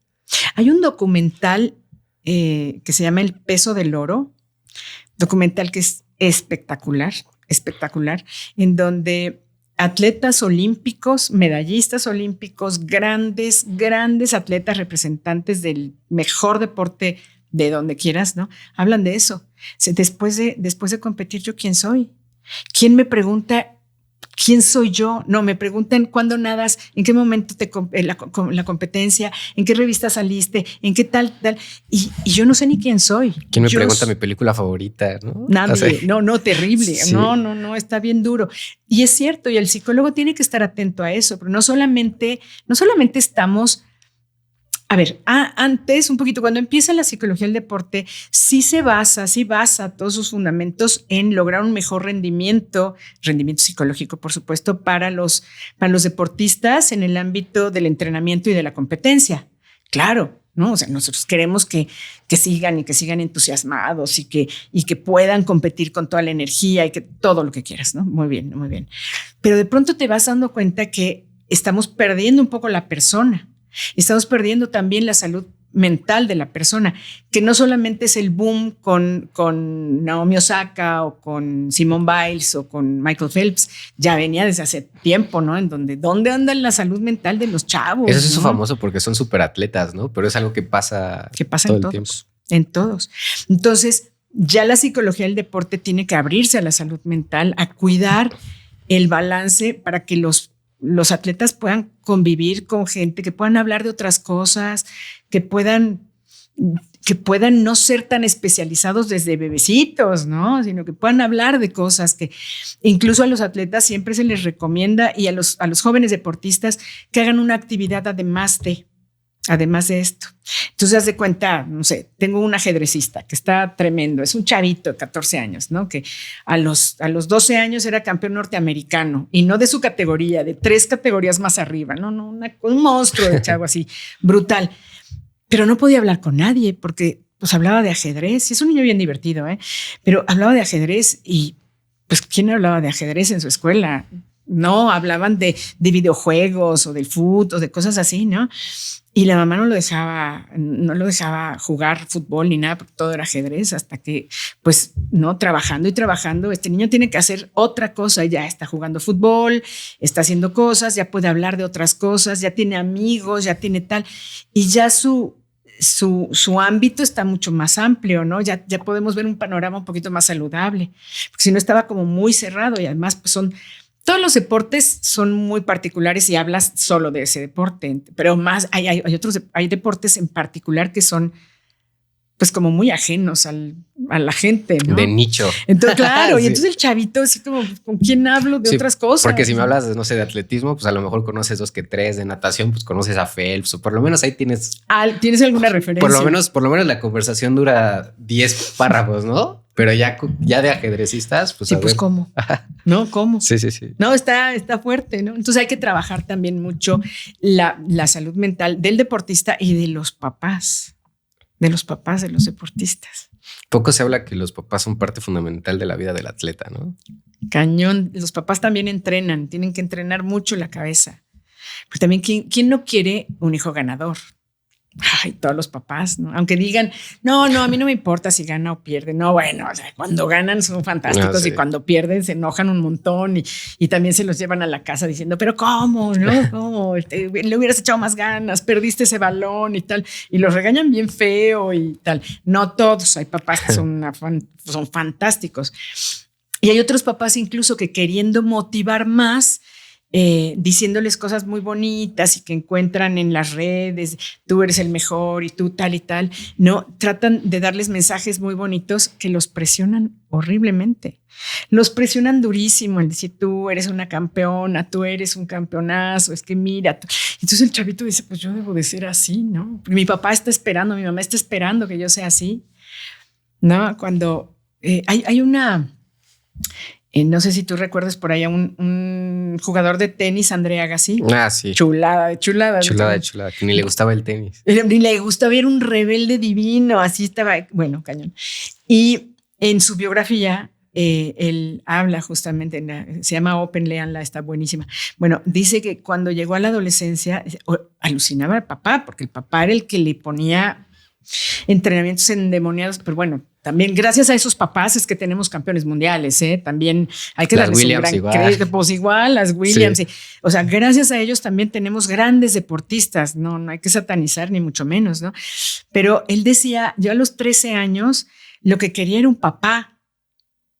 Hay un documental que se llama El peso del oro, documental que es espectacular, en donde atletas olímpicos, medallistas olímpicos, grandes atletas representantes del mejor deporte de donde quieras, ¿no? Hablan de eso. Después de competir, ¿yo quién soy? ¿Quién me pregunta quién soy yo? No, me preguntan cuándo nadas, en qué momento la competencia, en qué revista saliste, en qué tal. Y yo no sé ni quién soy. ¿Quién me pregunta mi película favorita? ¿No? Nadie. No, terrible. Sí. No, está bien duro. Y es cierto, y el psicólogo tiene que estar atento a eso, pero no solamente estamos. A ver, antes un poquito, cuando empieza la psicología del deporte, sí basa todos sus fundamentos en lograr un mejor rendimiento psicológico, por supuesto, para los deportistas en el ámbito del entrenamiento y de la competencia. Claro, ¿no? O sea, nosotros queremos que sigan entusiasmados y que puedan competir con toda la energía y que todo lo que quieras, ¿no? Muy bien, muy bien. Pero de pronto te vas dando cuenta que estamos perdiendo un poco la persona. Estamos perdiendo también la salud mental de la persona, que no solamente es el boom con Naomi Osaka o con Simone Biles o con Michael Phelps, ya venía desde hace tiempo, ¿no? En ¿dónde anda la salud mental de los chavos? Eso es eso famoso porque son superatletas, ¿no? Pero es algo que pasa todo el tiempo. En todos. Entonces, ya la psicología del deporte tiene que abrirse a la salud mental, a cuidar el balance para que los atletas puedan convivir con gente, que puedan hablar de otras cosas, que puedan no ser tan especializados desde bebecitos, ¿no? Sino que puedan hablar de cosas que incluso a los atletas siempre se les recomienda, y a los jóvenes deportistas, que hagan una actividad además de esto. Entonces, haz de cuenta, no sé, tengo un ajedrecista que está tremendo, es un chavito de 14 años, ¿no? Que a los 12 años era campeón norteamericano, y no de su categoría, de 3 categorías más arriba, ¿no? Un monstruo de chavo así, brutal. Pero no podía hablar con nadie porque pues hablaba de ajedrez, y es un niño bien divertido, pero hablaba de ajedrez, y pues ¿quién hablaba de ajedrez en su escuela? No, hablaban de videojuegos o del fútbol o de cosas así, ¿no? Y la mamá no lo dejaba jugar fútbol ni nada, porque todo era ajedrez, hasta que, pues, no, trabajando, este niño tiene que hacer otra cosa. Ya está jugando fútbol, está haciendo cosas, ya puede hablar de otras cosas, ya tiene amigos, ya tiene tal, y ya su ámbito está mucho más amplio, ¿no? Ya podemos ver un panorama un poquito más saludable, porque si no estaba como muy cerrado, y además pues todos los deportes son muy particulares y hablas solo de ese deporte, pero más hay deportes en particular que son pues como muy ajenos a la gente, ¿no? De nicho. Entonces, claro, Sí. Y entonces el chavito así como, ¿con quién hablo de otras cosas? Porque si me hablas, no sé, de atletismo, pues a lo mejor conoces 2 que 3, de natación, pues conoces a Phelps, o por lo menos ahí tienes... ¿Tienes alguna referencia? Por lo menos la conversación dura 10 párrafos, ¿no? Pero ya de ajedrecistas, pues sí, pues ¿cómo? ¿No? ¿Cómo? Sí. No, está fuerte, ¿no? Entonces hay que trabajar también mucho la salud mental del deportista y de los papás. De los deportistas. Poco se habla que los papás son parte fundamental de la vida del atleta, ¿no? Cañón. Los papás también entrenan, tienen que entrenar mucho la cabeza. Pero también, ¿quién no quiere un hijo ganador? Ay, todos los papás, ¿no? Aunque digan, no, a mí no me importa si gana o pierde. No, bueno, o sea, cuando ganan son fantásticos, sí. Y cuando pierden se enojan un montón y también se los llevan a la casa diciendo, pero ¿cómo? ¿No? ¿Cómo? Le hubieras echado más ganas, perdiste ese balón y tal. Y los regañan bien feo y tal. No todos, hay papás que son fantásticos. Y hay otros papás incluso que, queriendo motivar más, diciéndoles cosas muy bonitas y que encuentran en las redes, tú eres el mejor y tú tal y tal, no, tratan de darles mensajes muy bonitos que los presionan horriblemente. Los presionan durísimo en decir, tú eres una campeona, tú eres un campeonazo, es que mira. Entonces el chavito dice, pues yo debo de ser así, ¿no? Mi papá está esperando, mi mamá está esperando que yo sea así, ¿no? Cuando hay una... no sé si tú recuerdas por ahí a un jugador de tenis, Andre Agassi. Ah, sí. Chulada. Chulada, que ni le gustaba el tenis. Ni le gustaba, era un rebelde divino, así estaba, bueno, cañón. Y en su biografía, él habla justamente, se llama Open, léanla, está buenísima. Bueno, dice que cuando llegó a la adolescencia, alucinaba al papá, porque el papá era el que le ponía entrenamientos endemoniados, pero bueno, también gracias a esos papás es que tenemos campeones mundiales, ¿eh? También hay que darles un gran crédito, pues igual las Williams, sí. O sea, gracias a ellos también tenemos grandes deportistas, no hay que satanizar ni mucho menos, ¿no? Pero él decía, yo a los 13 años lo que quería era un papá,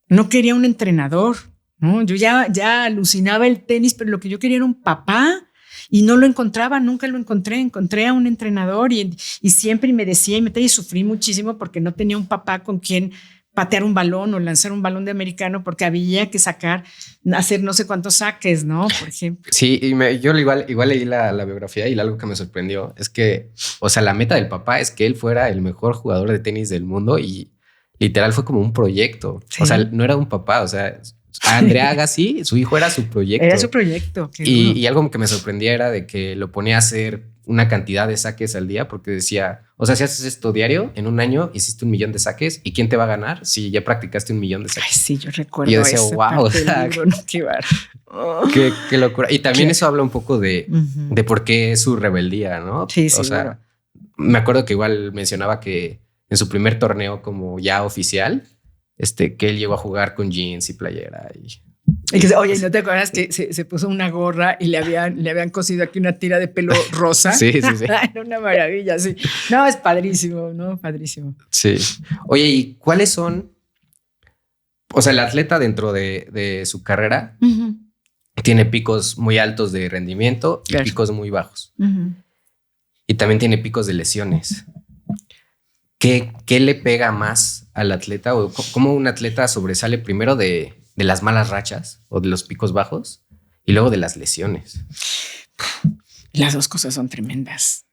no quería un entrenador, ¿no? Yo ya alucinaba el tenis, pero lo que yo quería era un papá. Y no lo encontraba, nunca lo encontré a un entrenador y siempre me decía y sufrí muchísimo porque no tenía un papá con quien patear un balón o lanzar un balón de americano porque había que hacer no sé cuántos saques, ¿no? Por ejemplo. Sí, y yo igual leí la biografía y algo que me sorprendió es que, o sea, la meta del papá es que él fuera el mejor jugador de tenis del mundo y literal fue como un proyecto. Sí. O sea, no era un papá, o sea... Andre Agassi, su hijo era su proyecto. Era su proyecto. Y algo que me sorprendía era de que lo ponía a hacer una cantidad de saques al día porque decía, o sea, si haces esto diario, en un año hiciste 1 millón de saques y ¿quién te va a ganar si ya practicaste 1 millón de saques? Ay, sí, yo recuerdo. Y yo decía, wow, qué locura. Y también eso habla un poco de por qué es su rebeldía, ¿no? Sí, sí. O sea, me acuerdo que igual mencionaba que en su primer torneo como ya oficial, que él llegó a jugar con jeans y playera. Oye, ¿no te acuerdas que se puso una gorra y le habían cosido aquí una tira de pelo rosa? Sí. Era una maravilla, sí. No, es padrísimo, ¿no? Padrísimo. Sí. Oye, ¿y cuáles son? O sea, el atleta dentro de su carrera tiene picos muy altos de rendimiento y picos muy bajos. Y también tiene picos de lesiones. ¿Qué le pega más al atleta o cómo un atleta sobresale primero de las malas rachas o de los picos bajos y luego de las lesiones? Las dos cosas son tremendas.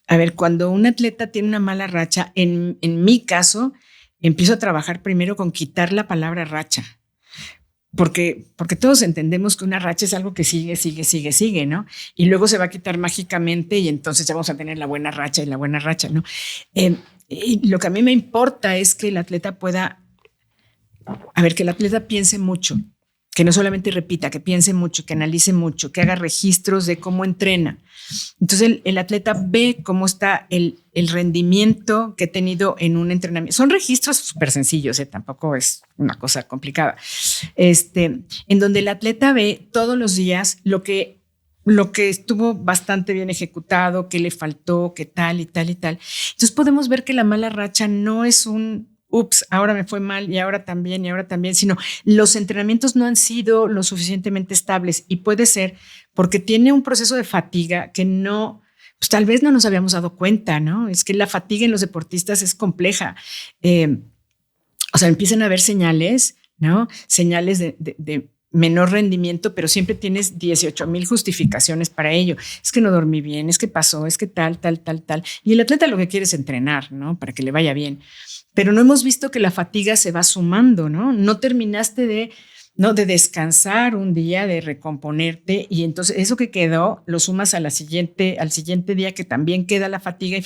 A ver, cuando un atleta tiene una mala racha, en mi caso, empiezo a trabajar primero con quitar la palabra racha. Porque todos entendemos que una racha es algo que sigue, ¿no? Y luego se va a quitar mágicamente y entonces ya vamos a tener la buena racha, ¿no? Y lo que a mí me importa es que el atleta que el atleta piense mucho, que no solamente repita, que piense mucho, que analice mucho, que haga registros de cómo entrena. Entonces el atleta ve cómo está el rendimiento que he tenido en un entrenamiento. Son registros súper sencillos, tampoco es una cosa complicada. En donde el atleta ve todos los días lo que estuvo bastante bien ejecutado, qué le faltó, qué tal y tal y tal. Entonces podemos ver que la mala racha no es ups, ahora me fue mal y ahora también, sino los entrenamientos no han sido lo suficientemente estables y puede ser porque tiene un proceso de fatiga que pues tal vez no nos habíamos dado cuenta, ¿no? Es que la fatiga en los deportistas es compleja. O sea, empiezan a haber señales, ¿no? Señales de menor rendimiento, pero siempre tienes 18,000 justificaciones para ello. Es que no dormí bien, es que pasó, es que tal. Y el atleta lo que quiere es entrenar, ¿no? Para que le vaya bien. Pero no hemos visto que la fatiga se va sumando, ¿no? No terminaste de descansar un día, de recomponerte y entonces eso que quedó lo sumas al siguiente día que también queda la fatiga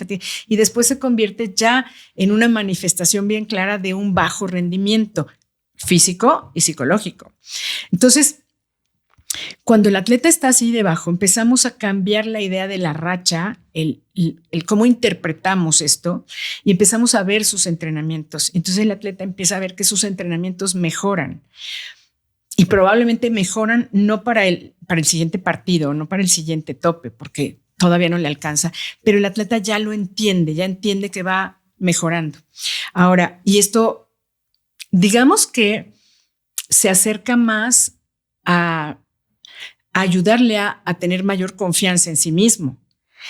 y después se convierte ya en una manifestación bien clara de un bajo rendimiento físico y psicológico. Entonces, cuando el atleta está así debajo, empezamos a cambiar la idea de la racha, el cómo interpretamos esto y empezamos a ver sus entrenamientos. Entonces el atleta empieza a ver que sus entrenamientos mejoran y probablemente mejoran no para el siguiente partido, no para el siguiente tope, porque todavía no le alcanza, pero el atleta ya lo entiende, ya entiende que va mejorando. Ahora, y esto, digamos que se acerca más a ayudarle a tener mayor confianza en sí mismo.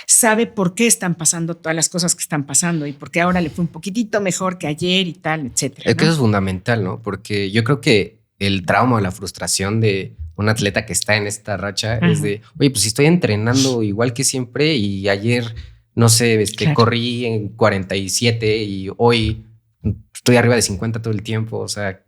Sabe por qué están pasando todas las cosas que están pasando y por qué ahora le fue un poquitito mejor que ayer y tal, etcétera. Es que eso es fundamental, ¿no? Porque yo creo que el trauma o la frustración de un atleta que está en esta racha es de, oye, pues si estoy entrenando igual que siempre y ayer, no sé, corrí en 47 y hoy estoy arriba de 50 todo el tiempo, o sea...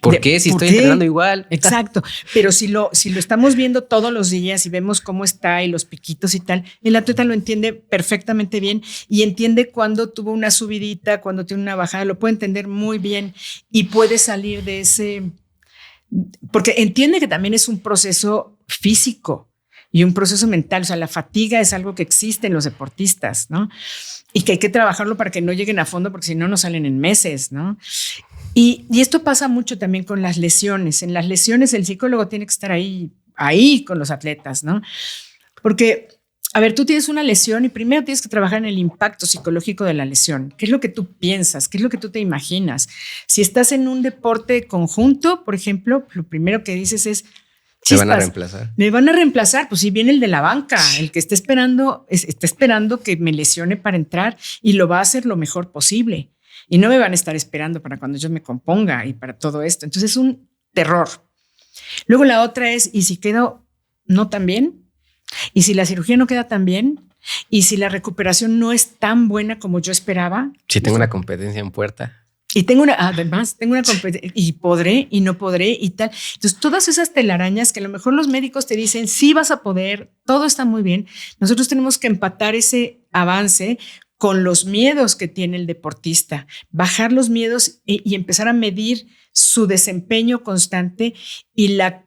¿Por qué? Si estoy entrenando igual. Exacto. Pero si lo estamos viendo todos los días y vemos cómo está y los piquitos y tal, el atleta lo entiende perfectamente bien y entiende cuando tuvo una subidita, cuando tiene una bajada, lo puede entender muy bien y puede salir de ese... Porque entiende que también es un proceso físico y un proceso mental. O sea, la fatiga es algo que existe en los deportistas, ¿no? Y que hay que trabajarlo para que no lleguen a fondo, porque si no, no salen en meses, ¿no? Y esto pasa mucho también con las lesiones. En las lesiones el psicólogo tiene que estar ahí con los atletas, ¿no? Porque, a ver, tú tienes una lesión y primero tienes que trabajar en el impacto psicológico de la lesión. ¿Qué es lo que tú piensas? ¿Qué es lo que tú te imaginas? Si estás en un deporte conjunto, por ejemplo, lo primero que dices es... ¿Me van a reemplazar? Me van a reemplazar, pues si viene el de la banca, el que está esperando que me lesione para entrar y lo va a hacer lo mejor posible. Y no me van a estar esperando para cuando yo me componga y para todo esto. Entonces es un terror. Luego la otra es, ¿y si quedo no tan bien? ¿Y si la cirugía no queda tan bien? ¿Y si la recuperación no es tan buena como yo esperaba? Si tengo una competencia en puerta. Y además tengo una competencia y podré y no podré y tal. Entonces todas esas telarañas que a lo mejor los médicos te dicen, sí vas a poder, todo está muy bien. Nosotros tenemos que empatar ese avance con los miedos que tiene el deportista, bajar los miedos y empezar a medir su desempeño constante y la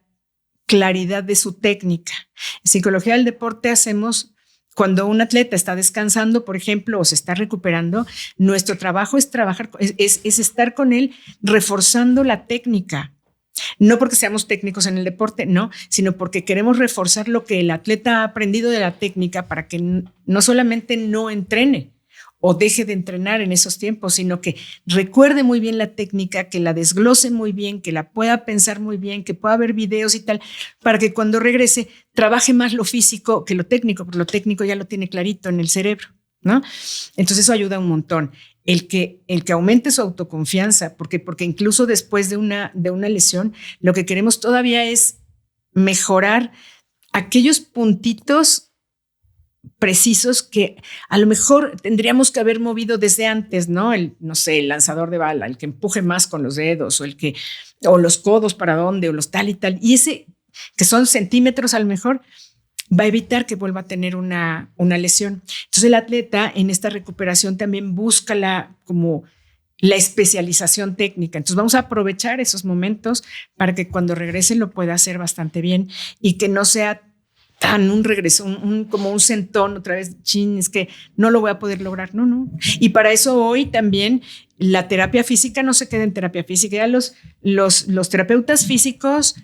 claridad de su técnica. En psicología del deporte hacemos, cuando un atleta está descansando, por ejemplo, o se está recuperando, nuestro trabajo es estar con él reforzando la técnica. No porque seamos técnicos en el deporte, no, sino porque queremos reforzar lo que el atleta ha aprendido de la técnica para que no solamente no entrene o deje de entrenar en esos tiempos, sino que recuerde muy bien la técnica, que la desglose muy bien, que la pueda pensar muy bien, que pueda ver videos y tal, para que cuando regrese trabaje más lo físico que lo técnico, porque lo técnico ya lo tiene clarito en el cerebro, ¿no? Entonces eso ayuda un montón. El que aumente su autoconfianza, porque incluso después de una lesión, lo que queremos todavía es mejorar aquellos puntitos precisos que a lo mejor tendríamos que haber movido desde antes, ¿no? El lanzador de bala, el que empuje más con los dedos o los codos para dónde o los tal y tal. Y ese, que son centímetros a lo mejor, va a evitar que vuelva a tener una lesión. Entonces el atleta en esta recuperación también busca la especialización técnica. Entonces vamos a aprovechar esos momentos para que cuando regrese lo pueda hacer bastante bien y que no sea tan un regreso, como un sentón otra vez, es que no lo voy a poder lograr, no. Y para eso hoy también la terapia física no se queda en terapia física, ya los terapeutas físicos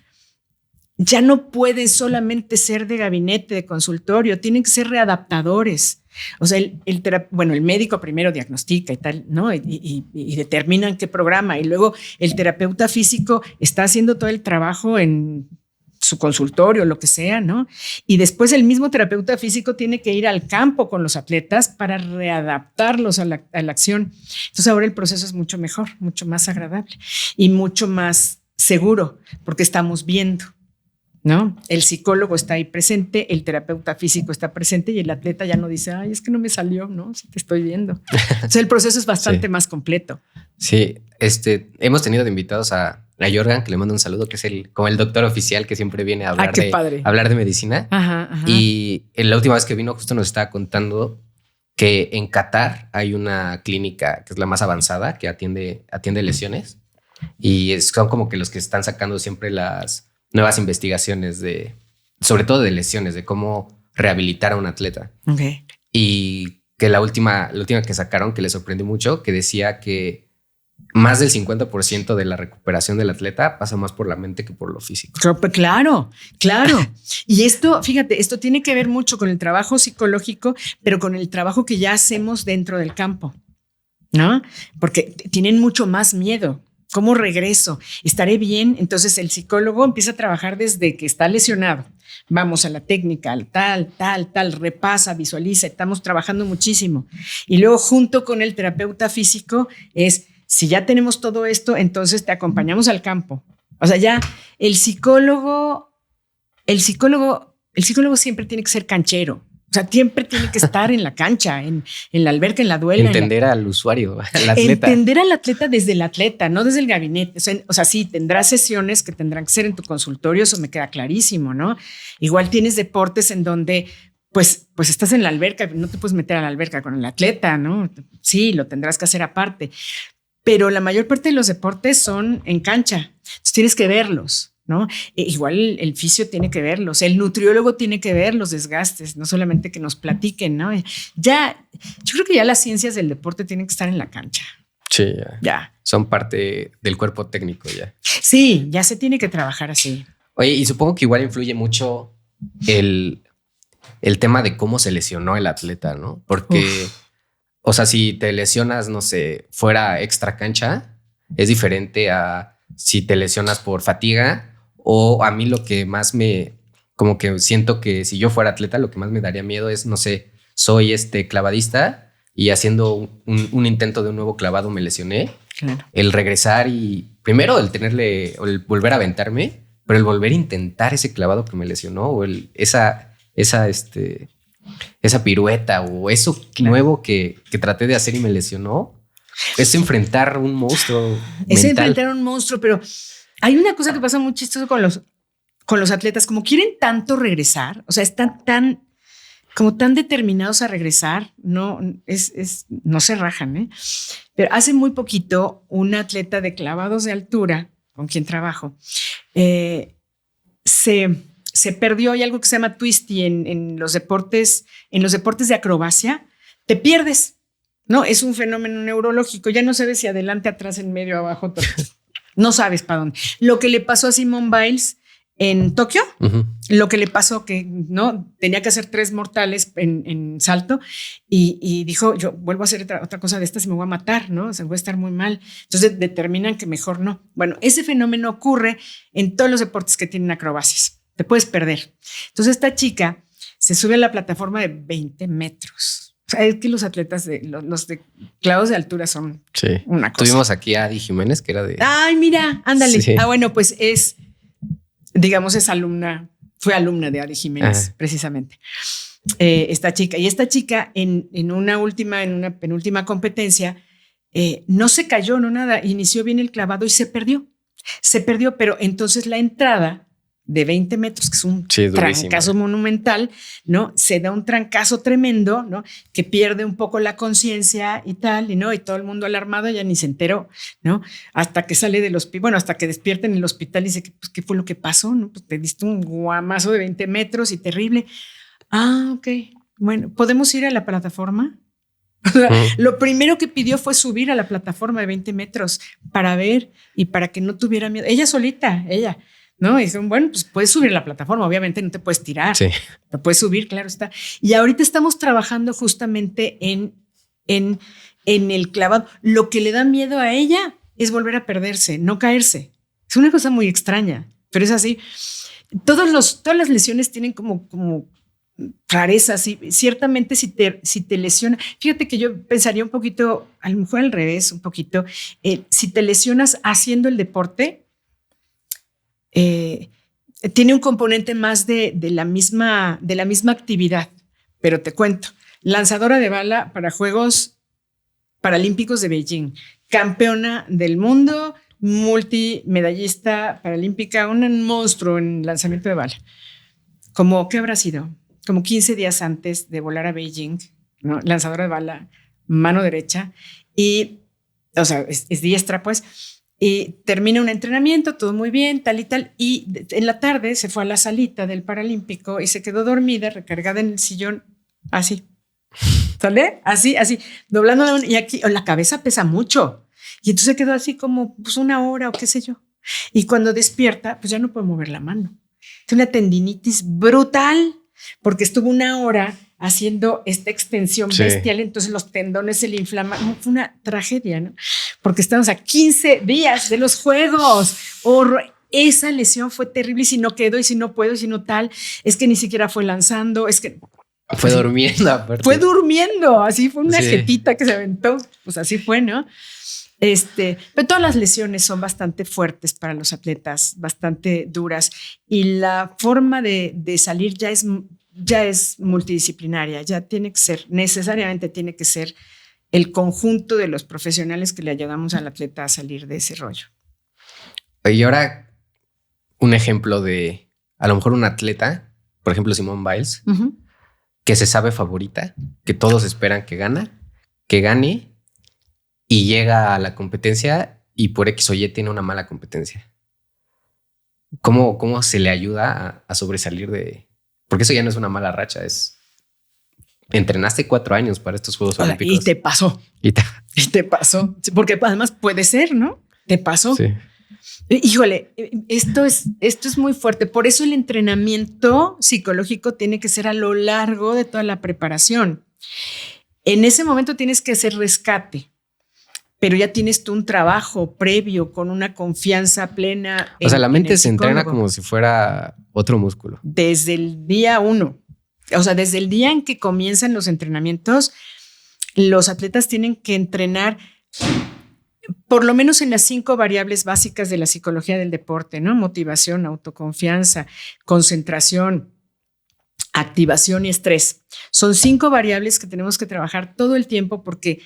ya no pueden solamente ser de gabinete, de consultorio, tienen que ser readaptadores. O sea, el médico primero diagnostica y tal, ¿no? Y determinan qué programa, y luego el terapeuta físico está haciendo todo el trabajo en su consultorio, lo que sea, ¿no? Y después el mismo terapeuta físico tiene que ir al campo con los atletas para readaptarlos a la acción. Entonces ahora el proceso es mucho mejor, mucho más agradable y mucho más seguro porque estamos viendo, ¿no? El psicólogo está ahí presente, el terapeuta físico está presente y el atleta ya no dice, ay, es que no me salió, ¿no? Sí te estoy viendo. Entonces el proceso es bastante más completo. Sí, hemos tenido de invitados a Jorgan, que le mando un saludo, que es como el doctor oficial que siempre viene a hablar de medicina. Ajá. Y la última vez que vino justo nos estaba contando que en Qatar hay una clínica que es la más avanzada que atiende lesiones y son como que los que están sacando siempre las nuevas investigaciones sobre todo de lesiones, de cómo rehabilitar a un atleta. Okay. Y que la última que sacaron, que les sorprendió mucho, que decía que más del 50% de la recuperación del atleta pasa más por la mente que por lo físico. Claro. Y esto, fíjate, esto tiene que ver mucho con el trabajo psicológico, pero con el trabajo que ya hacemos dentro del campo, ¿no? Porque tienen mucho más miedo. ¿Cómo regreso? ¿Estaré bien? Entonces el psicólogo empieza a trabajar desde que está lesionado. Vamos a la técnica, al tal, repasa, visualiza, estamos trabajando muchísimo. Y luego junto con el terapeuta físico es, si ya tenemos todo esto, entonces te acompañamos al campo. O sea, ya el psicólogo siempre tiene que ser canchero. O sea, siempre tiene que estar en la cancha, en la alberca, en la duela. Entender al usuario, al atleta. Entender al atleta desde el atleta, no desde el gabinete. O sea, sí, tendrás sesiones que tendrán que ser en tu consultorio, eso me queda clarísimo, ¿no? Igual tienes deportes en donde, pues estás en la alberca, no te puedes meter a la alberca con el atleta, ¿no? Sí, lo tendrás que hacer aparte. Pero la mayor parte de los deportes son en cancha. Entonces tienes que verlos, ¿no? Igual el fisio tiene que verlos, el nutriólogo tiene que ver los desgastes, no solamente que nos platiquen, ¿no? Ya, yo creo que ya las ciencias del deporte tienen que estar en la cancha. Sí, ya. Son parte del cuerpo técnico ya. Sí, ya se tiene que trabajar así. Oye, y supongo que igual influye mucho el tema de cómo se lesionó el atleta, ¿no? Porque, o sea, si te lesionas, no sé, fuera extra cancha, es diferente a si te lesionas por fatiga. O a mí lo que más como que siento que si yo fuera atleta, lo que más me daría miedo es, no sé, soy clavadista y haciendo un intento de un nuevo clavado me lesioné. Claro. El regresar y primero el volver a aventarme, pero el volver a intentar ese clavado que me lesionó o esa pirueta o eso nuevo que traté de hacer y me lesionó. Es enfrentar un monstruo Es mental. enfrentar un monstruo, pero hay una cosa que pasa muy chistoso con los atletas, como quieren tanto regresar, o sea, están tan determinados a regresar, no se rajan, ¿eh? Pero hace muy poquito un atleta de clavados de altura, con quien trabajo, se perdió. Hay algo que se llama twisty en los deportes de acrobacia, te pierdes, ¿no? Es un fenómeno neurológico, ya no sabes si adelante, atrás, en medio, abajo, todo. No sabes para dónde. Lo que le pasó a Simone Biles en Tokio, lo que le pasó que no tenía que hacer 3 mortales en salto y dijo, yo vuelvo a hacer otra cosa de estas y me voy a matar, ¿no? O sea, voy a estar muy mal. Entonces determinan que mejor no. Bueno, ese fenómeno ocurre en todos los deportes que tienen acrobacias. Te puedes perder. Entonces esta chica se sube a la plataforma de 20 metros. O sea, es que los atletas los de clavados de altura son una cosa. Tuvimos aquí a Adi Jiménez, que era de... Ay, mira, ándale. Sí. Bueno, pues fue alumna de Adi Jiménez, precisamente. Esta chica. Y esta chica en una penúltima competencia no se cayó, no nada, inició bien el clavado y se perdió, pero entonces la entrada de 20 metros, que es un trancazo monumental, ¿no? Se da un trancazo tremendo, ¿no? Que pierde un poco la conciencia y tal, ¿no? Y todo el mundo alarmado ya ni se enteró, ¿no? Hasta que sale del hospital, bueno, hasta que despierta en el hospital y dice, pues, ¿qué fue lo que pasó? ¿No? Pues te diste un guamazo de 20 metros y terrible. Ah, ok. Bueno, ¿podemos ir a la plataforma? O sea, lo primero que pidió fue subir a la plataforma de 20 metros para ver y para que no tuviera miedo. Ella solita, ¿no? Y dicen, bueno, pues puedes subir a la plataforma, obviamente no te puedes tirar, te puedes subir, claro está. Y ahorita estamos trabajando justamente en el clavado. Lo que le da miedo a ella es volver a perderse, no caerse. Es una cosa muy extraña, pero es así. Todas las lesiones tienen como rarezas y ciertamente si te lesiona, fíjate que yo pensaría un poquito, a lo mejor al revés, un poquito, si te lesionas haciendo el deporte, tiene un componente más de la misma actividad, pero te cuento, lanzadora de bala para Juegos Paralímpicos de Beijing, campeona del mundo, multimedallista paralímpica, un monstruo en lanzamiento de bala. ¿Qué habrá sido? Como 15 días antes de volar a Beijing, ¿no? Lanzadora de bala, mano derecha, y, o sea, es diestra, pues. Y termina un entrenamiento, todo muy bien, tal y tal. Y en la tarde se fue a la salita del Paralímpico y se quedó dormida, recargada en el sillón, así. ¿Sale? Así, doblando. Y aquí la cabeza pesa mucho. Y entonces se quedó así como pues 1 hora o qué sé yo. Y cuando despierta, pues ya no puede mover la mano. Tiene una tendinitis brutal porque estuvo 1 hora haciendo esta extensión bestial, entonces los tendones se le inflaman. No, fue una tragedia, ¿no? Porque estamos a 15 días de los Juegos. Esa lesión fue terrible, y si no quedo, y si no puedo, y si no tal, es que ni siquiera fue lanzando, es que... Fue durmiendo, aparte. Fue durmiendo, así fue una jetita que se aventó, pues así fue, ¿no? Pero todas las lesiones son bastante fuertes para los atletas, bastante duras, y la forma de salir ya es multidisciplinaria, ya tiene que ser, necesariamente tiene que ser el conjunto de los profesionales que le ayudamos al atleta a salir de ese rollo. Y ahora un ejemplo de, a lo mejor un atleta, por ejemplo Simone Biles, que se sabe favorita, que todos esperan que gane, y llega a la competencia y por X o Y tiene una mala competencia. ¿Cómo se le ayuda a sobresalir de...? Porque eso ya no es una mala racha, es... Entrenaste 4 años para estos Juegos Olímpicos. Y te pasó. Y te pasó. Porque además puede ser, ¿no? Te pasó. Sí. Híjole, esto es muy fuerte. Por eso el entrenamiento psicológico tiene que ser a lo largo de toda la preparación. En ese momento tienes que hacer rescate, pero ya tienes tú un trabajo previo con una confianza plena. O sea, la mente se entrena como si fuera otro músculo. Desde el día 1. O sea, desde el día en que comienzan los entrenamientos, los atletas tienen que entrenar por lo menos en las 5 variables básicas de la psicología del deporte, ¿no? Motivación, autoconfianza, concentración, activación y estrés. Son 5 variables que tenemos que trabajar todo el tiempo, porque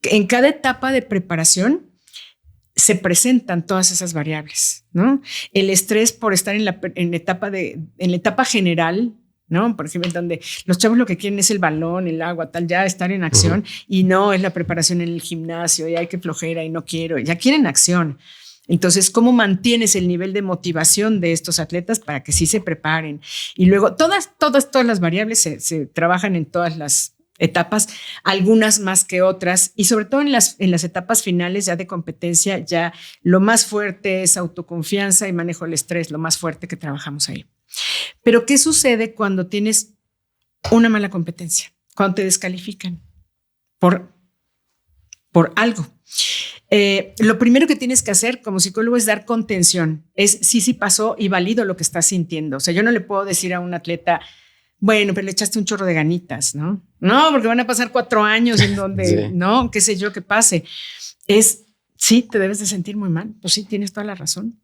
en cada etapa de preparación se presentan todas esas variables, ¿no? El estrés por estar en la etapa general, ¿no? Por ejemplo, donde los chavos lo que quieren es el balón, el agua, tal, ya estar en acción, y no es la preparación en el gimnasio, y hay que flojera y no quiero, ya quieren acción. Entonces, ¿cómo mantienes el nivel de motivación de estos atletas para que sí se preparen? Y luego todas las variables se trabajan en todas las etapas, algunas más que otras, y sobre todo en las etapas finales ya de competencia, ya lo más fuerte es autoconfianza y manejo del estrés, lo más fuerte que trabajamos ahí. Pero ¿qué sucede cuando tienes una mala competencia? Cuando te descalifican por algo. Lo primero que tienes que hacer como psicólogo es dar contención. Es sí pasó y valido lo que estás sintiendo. O sea, yo no le puedo decir a un atleta, bueno, pero le echaste un chorro de ganitas, ¿no? No, porque van a pasar 4 años en donde, no, qué sé yo, qué pase. Sí, te debes de sentir muy mal. Pues sí, tienes toda la razón.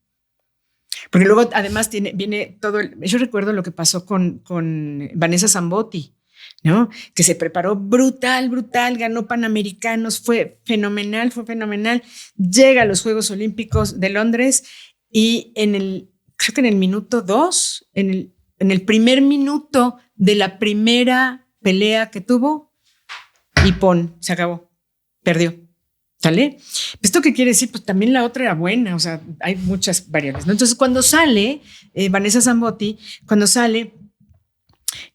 Porque luego además viene todo yo recuerdo lo que pasó con Vanessa Zambotti, ¿no? Que se preparó brutal, ganó Panamericanos, fue fenomenal. Llega a los Juegos Olímpicos de Londres y creo que en el minuto 2, en el primer minuto de la primera pelea que tuvo, y se acabó, perdió. ¿Sale? ¿Esto qué quiere decir? Pues también la otra era buena, o sea, hay muchas variables, ¿no? Entonces, cuando sale Vanessa Zambotti,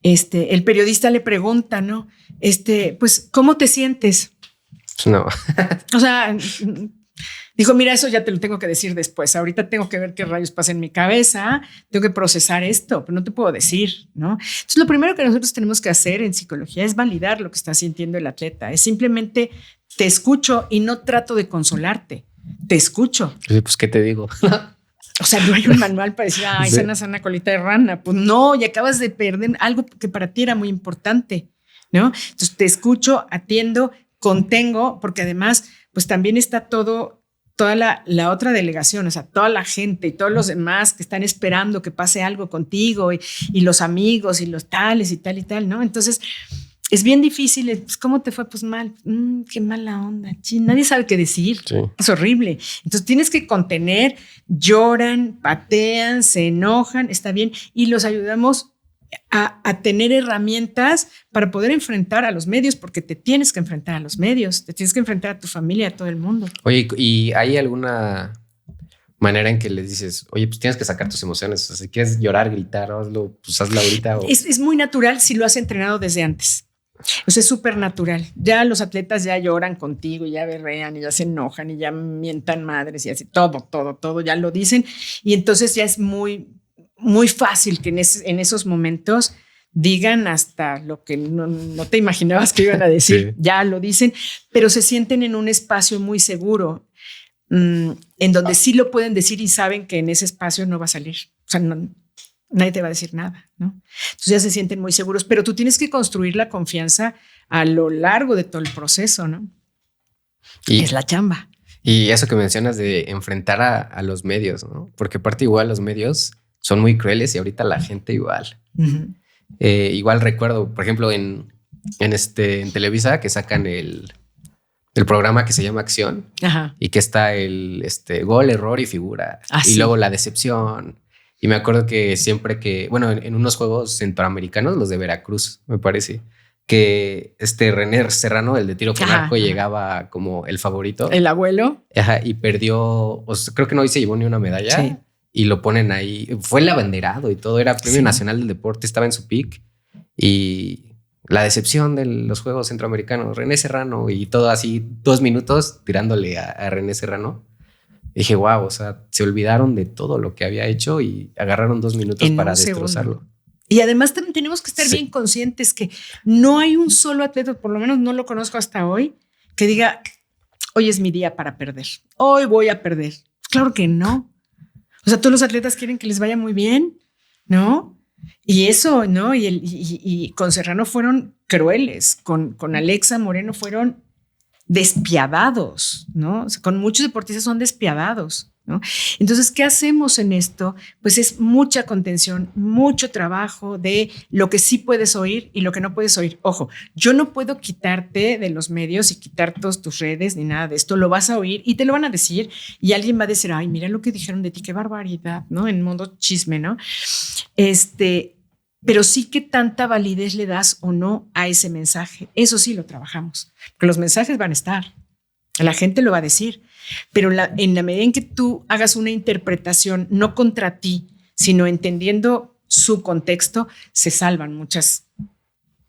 el periodista le pregunta, ¿no? Pues, ¿cómo te sientes? No. O sea, dijo, mira, eso ya te lo tengo que decir después. Ahorita tengo que ver qué rayos pasa en mi cabeza, tengo que procesar esto, pero no te puedo decir, ¿no? Entonces, lo primero que nosotros tenemos que hacer en psicología es validar lo que está sintiendo el atleta. Es simplemente te escucho y no trato de consolarte. Te escucho. Pues, ¿qué te digo? O sea, no hay un manual para decir, ay, sana colita de rana. Pues no, y acabas de perder algo que para ti era muy importante, ¿no? Entonces, te escucho, atiendo, contengo, porque además, pues también está toda la otra delegación, o sea, toda la gente y todos los demás que están esperando que pase algo contigo, y los amigos y los tales y tal, ¿no? Entonces, es bien difícil. Pues, ¿cómo te fue? Pues mal. Qué mala onda. Nadie sabe qué decir. Sí. Es horrible. Entonces tienes que contener, lloran, patean, se enojan, está bien, y los ayudamos a tener herramientas para poder enfrentar a los medios, porque te tienes que enfrentar a los medios, te tienes que enfrentar a tu familia, a todo el mundo. Oye, ¿y hay alguna manera en que les dices, oye, pues tienes que sacar tus emociones? O sea, si quieres llorar, gritar, hazlo ahorita. Es muy natural si lo has entrenado desde antes. O sea, es súper natural. Ya los atletas ya lloran contigo, ya berrean y ya se enojan y ya mientan madres y así, todo, ya lo dicen. Y entonces ya es muy, muy fácil que en esos momentos digan hasta lo que no te imaginabas que iban a decir. Sí. Ya lo dicen, pero se sienten en un espacio muy seguro, en donde sí lo pueden decir y saben que en ese espacio no va a salir. O sea, nadie te va a decir nada, ¿no? Entonces ya se sienten muy seguros, pero tú tienes que construir la confianza a lo largo de todo el proceso, ¿no? Y es la chamba. Y eso que mencionas de enfrentar a los medios, ¿no? Porque aparte igual los medios son muy crueles y ahorita la gente igual. Uh-huh. Igual recuerdo, por ejemplo, en Televisa que sacan el programa que se llama Acción. Ajá. Y que está el gol, error y figura. Y sí. Luego la decepción. Y me acuerdo que siempre en unos juegos centroamericanos, los de Veracruz, me parece, que René Serrano, el de tiro con arco, llegaba como el favorito. El abuelo. Ajá, y perdió, creo que no se llevó ni una medalla. Sí. Y lo ponen ahí. Fue el abanderado y todo. Era Premio Nacional del Deporte, estaba en su pick. Y la decepción de los Juegos Centroamericanos, René Serrano, y todo así, 2 minutos tirándole a René Serrano. Y dije, wow, o sea, se olvidaron de todo lo que había hecho y agarraron 2 minutos para destrozarlo. Segundo. Y además también tenemos que estar bien conscientes que no hay un solo atleta, por lo menos no lo conozco hasta hoy, que diga, hoy es mi día para perder, hoy voy a perder. Claro que no. O sea, todos los atletas quieren que les vaya muy bien, ¿no? Y eso, ¿no? Y con Serrano fueron crueles, con Alexa Moreno fueron despiadados, ¿no? O sea, con muchos deportistas son despiadados, ¿no? Entonces, ¿qué hacemos en esto? Pues es mucha contención, mucho trabajo de lo que sí puedes oír y lo que no puedes oír. Ojo, yo no puedo quitarte de los medios y quitar todas tus redes ni nada de esto. Lo vas a oír y te lo van a decir y alguien va a decir, ay, mira lo que dijeron de ti, qué barbaridad, ¿no? En modo chisme, ¿no? Pero sí que tanta validez le das o no a ese mensaje. Eso sí lo trabajamos, porque los mensajes van a estar, la gente lo va a decir, pero en la medida en que tú hagas una interpretación no contra ti, sino entendiendo su contexto, se salvan muchas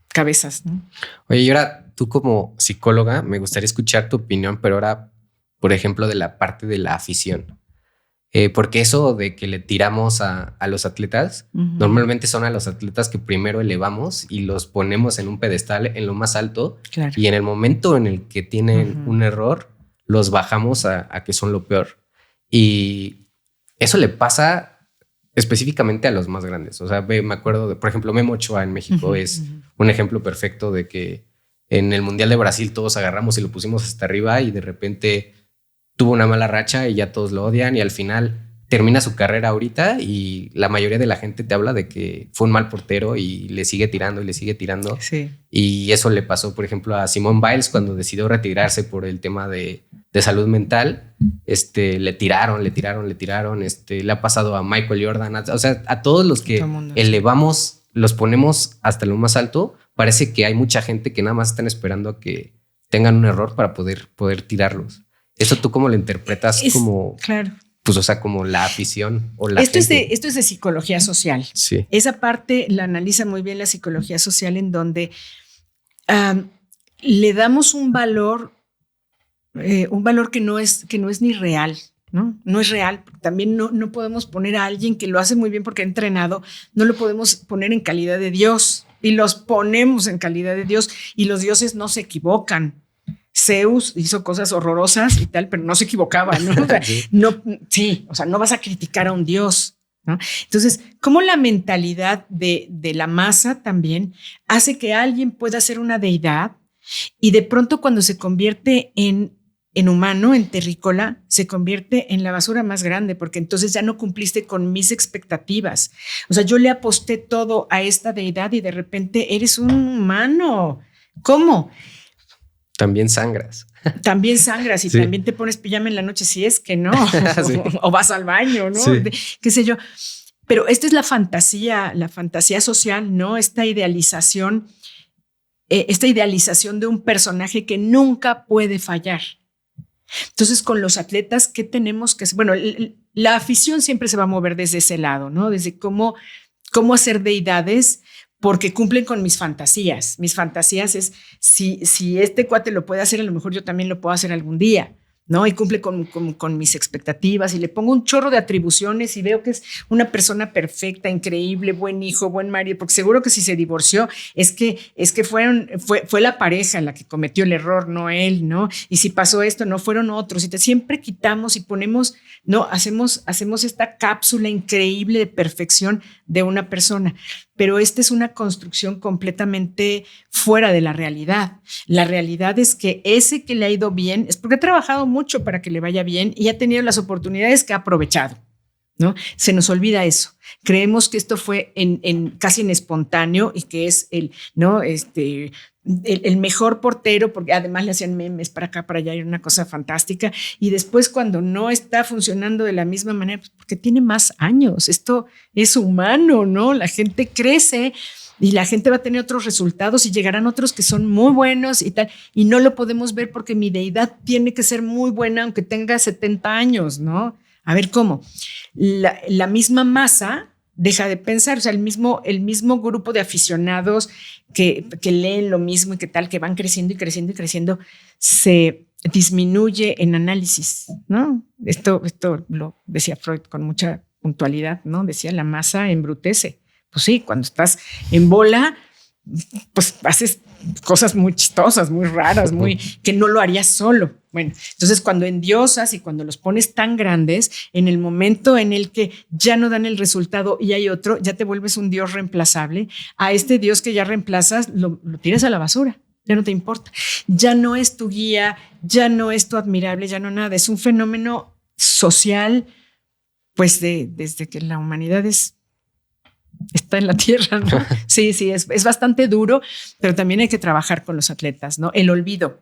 cabezas, ¿no? Oye, y ahora tú como psicóloga, me gustaría escuchar tu opinión, pero ahora, por ejemplo, de la parte de la afición. Porque eso de que le tiramos a los atletas, uh-huh. Normalmente son a los atletas que primero elevamos y los ponemos en un pedestal en lo más alto. Claro. Y en el momento en el que tienen uh-huh. un error, los bajamos a que son lo peor. Y eso le pasa específicamente a los más grandes. O sea, me acuerdo de, por ejemplo, Memo Ochoa en México uh-huh. es un ejemplo perfecto de que en el Mundial de Brasil todos agarramos y lo pusimos hasta arriba y de repente tuvo una mala racha y ya todos lo odian y al final termina su carrera ahorita y la mayoría de la gente te habla de que fue un mal portero y le sigue tirando y le sigue tirando. Sí. Y eso le pasó, por ejemplo, a Simone Biles cuando decidió retirarse por el tema de salud mental. Le tiraron. Le ha pasado a Michael Jordan. O sea, a todos los que elevamos, los ponemos hasta lo más alto. Parece que hay mucha gente que nada más están esperando a que tengan un error para poder tirarlos. ¿Eso tú cómo lo interpretas? Claro. Pues, o sea, como la afición o la esto es de psicología social. Sí. Esa parte la analiza muy bien la psicología social, en donde le damos un valor que no es ni real, ¿no? No es real. También no podemos poner a alguien que lo hace muy bien porque ha entrenado, no lo podemos poner en calidad de Dios y los ponemos en calidad de Dios y los dioses no se equivocan. Zeus hizo cosas horrorosas y tal, pero no se equivocaba, ¿no? O sea, no vas a criticar a un dios, ¿no? Entonces, ¿cómo la mentalidad de la masa también hace que alguien pueda ser una deidad y de pronto cuando se convierte en humano, en terrícola, se convierte en la basura más grande, porque entonces ya no cumpliste con mis expectativas? O sea, yo le aposté todo a esta deidad y de repente eres un humano. ¿Cómo? También sangras. También sangras y también te pones pijama en la noche si es que no, o vas al baño, ¿no? Sí. Qué sé yo. Pero esta es la fantasía social, ¿no? Esta idealización de un personaje que nunca puede fallar. Entonces, con los atletas, ¿qué tenemos que hacer? Bueno, la afición siempre se va a mover desde ese lado, ¿no? Desde cómo hacer deidades porque cumplen con mis fantasías. Mis fantasías es, si este cuate lo puede hacer, a lo mejor yo también lo puedo hacer algún día, ¿no? Y cumple con mis expectativas y le pongo un chorro de atribuciones y veo que es una persona perfecta, increíble, buen hijo, buen marido, porque seguro que si se divorció es que fue la pareja la que cometió el error, no él, ¿no? Y si pasó esto, no fueron otros. Y siempre quitamos y ponemos, ¿no? Hacemos esta cápsula increíble de perfección de una persona. Pero esta es una construcción completamente fuera de la realidad. La realidad es que ese que le ha ido bien es porque ha trabajado mucho para que le vaya bien y ha tenido las oportunidades que ha aprovechado, ¿no? Se nos olvida eso. Creemos que esto fue casi en espontáneo y que es el mejor portero, porque además le hacían memes para acá, para allá, era una cosa fantástica. Y después cuando no está funcionando de la misma manera, pues porque tiene más años. Esto es humano, ¿no? La gente crece y la gente va a tener otros resultados y llegarán otros que son muy buenos y tal. Y no lo podemos ver porque mi deidad tiene que ser muy buena aunque tenga 70 años, ¿no? A ver, ¿cómo? La misma masa deja de pensar, o sea, el mismo grupo de aficionados que leen lo mismo y que tal, que van creciendo y creciendo y creciendo, se disminuye en análisis, ¿no? Esto lo decía Freud con mucha puntualidad, ¿no? Decía, la masa embrutece. Pues sí, cuando estás en bola, pues haces cosas muy chistosas, muy raras, que no lo harías solo. Bueno, entonces cuando endiosas y cuando los pones tan grandes, en el momento en el que ya no dan el resultado y hay otro, ya te vuelves un Dios reemplazable. A este Dios que ya reemplazas, lo tiras a la basura. Ya no te importa. Ya no es tu guía, ya no es tu admirable, ya no nada. Es un fenómeno social, pues desde que la humanidad está en la tierra, ¿no? Sí, es bastante duro, pero también hay que trabajar con los atletas, ¿no? El olvido,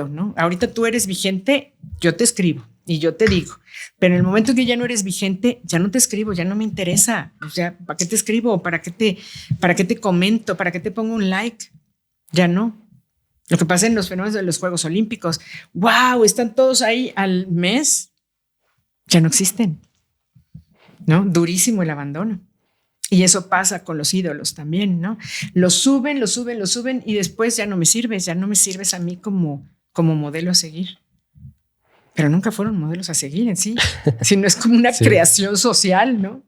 ¿no? Ahorita tú eres vigente, yo te escribo y yo te digo, pero en el momento que ya no eres vigente, ya no te escribo, ya no me interesa. O sea, ¿para qué te escribo? ¿Para qué te comento? ¿Para qué te pongo un like? Ya no. Lo que pasa en los fenómenos de los Juegos Olímpicos, wow, están todos ahí al mes, ya no existen, ¿no? Durísimo el abandono. Y eso pasa con los ídolos también, ¿no? Los suben y después ya no me sirves a mí como modelo a seguir. Pero nunca fueron modelos a seguir en sí, sino es como una creación social, ¿no?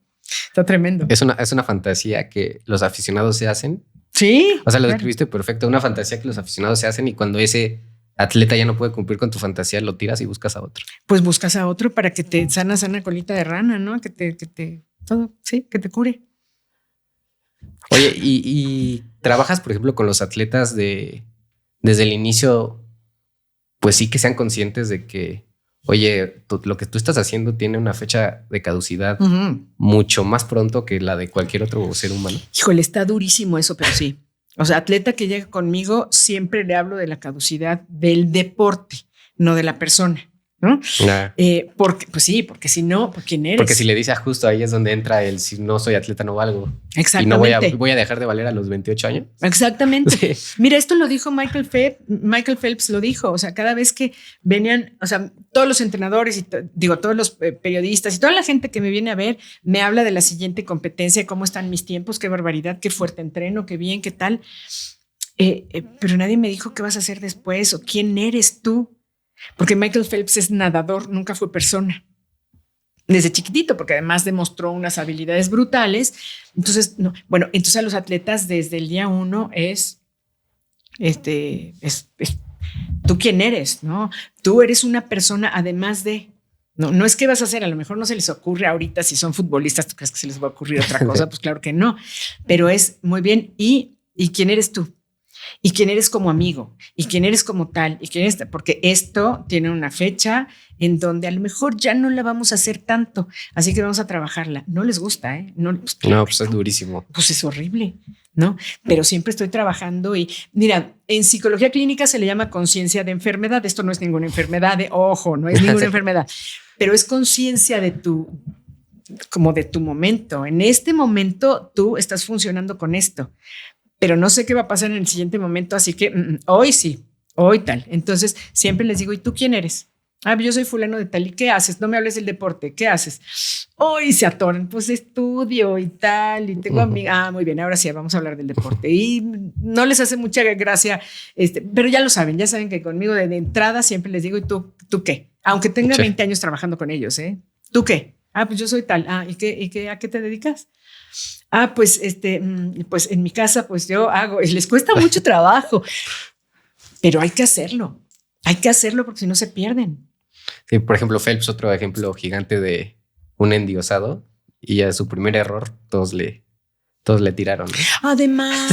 Está tremendo. Es una fantasía que los aficionados se hacen. Sí. O sea, lo describiste perfecto. Una fantasía que los aficionados se hacen y cuando ese atleta ya no puede cumplir con tu fantasía, lo tiras y buscas a otro. Pues buscas a otro para que te sana colita de rana, ¿no? Que te cure. Oye, y trabajas, por ejemplo, con los atletas desde el inicio, pues sí que sean conscientes de que, oye, lo que tú estás haciendo tiene una fecha de caducidad mucho más pronto que la de cualquier otro ser humano. Híjole, está durísimo eso, pero sí. O sea, atleta que llega conmigo, siempre le hablo de la caducidad del deporte, no de la persona, ¿no? Porque si no, ¿por quién eres? Porque si le dices justo ahí es donde entra el si no soy atleta no valgo. Exactamente. Y no voy a dejar de valer a los 28 años. Exactamente. Sí. Mira, esto lo dijo Michael Phelps lo dijo. O sea, cada vez que venían, o sea, todos los entrenadores y todos los periodistas y toda la gente que me viene a ver me habla de la siguiente competencia, cómo están mis tiempos, qué barbaridad, qué fuerte entreno, qué bien, qué tal. Pero nadie me dijo qué vas a hacer después o quién eres tú. Porque Michael Phelps es nadador, nunca fue persona. Desde chiquitito, porque además demostró unas habilidades brutales. Entonces, entonces a los atletas desde el día 1 es tú quién eres, ¿no? Tú eres una persona además de... No es que vas a hacer, a lo mejor no se les ocurre ahorita si son futbolistas, ¿tú crees que se les va a ocurrir otra cosa? Pues claro que no, pero es muy bien. ¿Y quién eres tú? ¿Y quién eres como amigo? ¿Y quién eres como tal? ¿Y quién eres? Porque esto tiene una fecha en donde a lo mejor ya no la vamos a hacer tanto, así que vamos a trabajarla. No les gusta, ¿eh? No, pues es durísimo. Pues es horrible, ¿no? Pero siempre estoy trabajando y mira, en psicología clínica se le llama conciencia de enfermedad. Esto no es ninguna enfermedad, ojo, no es ninguna enfermedad, pero es conciencia de tu momento. En este momento tú estás funcionando con esto, pero no sé qué va a pasar en el siguiente momento, así que hoy sí, hoy tal. Entonces siempre les digo, ¿y tú quién eres? Yo soy fulano de tal. ¿Y qué haces? No me hables del deporte. ¿Qué haces? Hoy se atoran. Pues estudio y tal. Y tengo amigas. Muy bien. Ahora sí, vamos a hablar del deporte. Y no les hace mucha gracia. Pero ya lo saben. Ya saben que conmigo de entrada siempre les digo, ¿y tú qué? Aunque tenga 20 años trabajando con ellos, ¿eh? ¿Tú qué? Pues yo soy tal. ¿Y qué? ¿A qué te dedicas? Pues pues en mi casa, pues yo hago. Y les cuesta mucho trabajo. Pero hay que hacerlo. Hay que hacerlo porque si no se pierden. Sí, por ejemplo, Phelps, otro ejemplo gigante de un endiosado, y a su primer error todos le tiraron, ¿no? Además,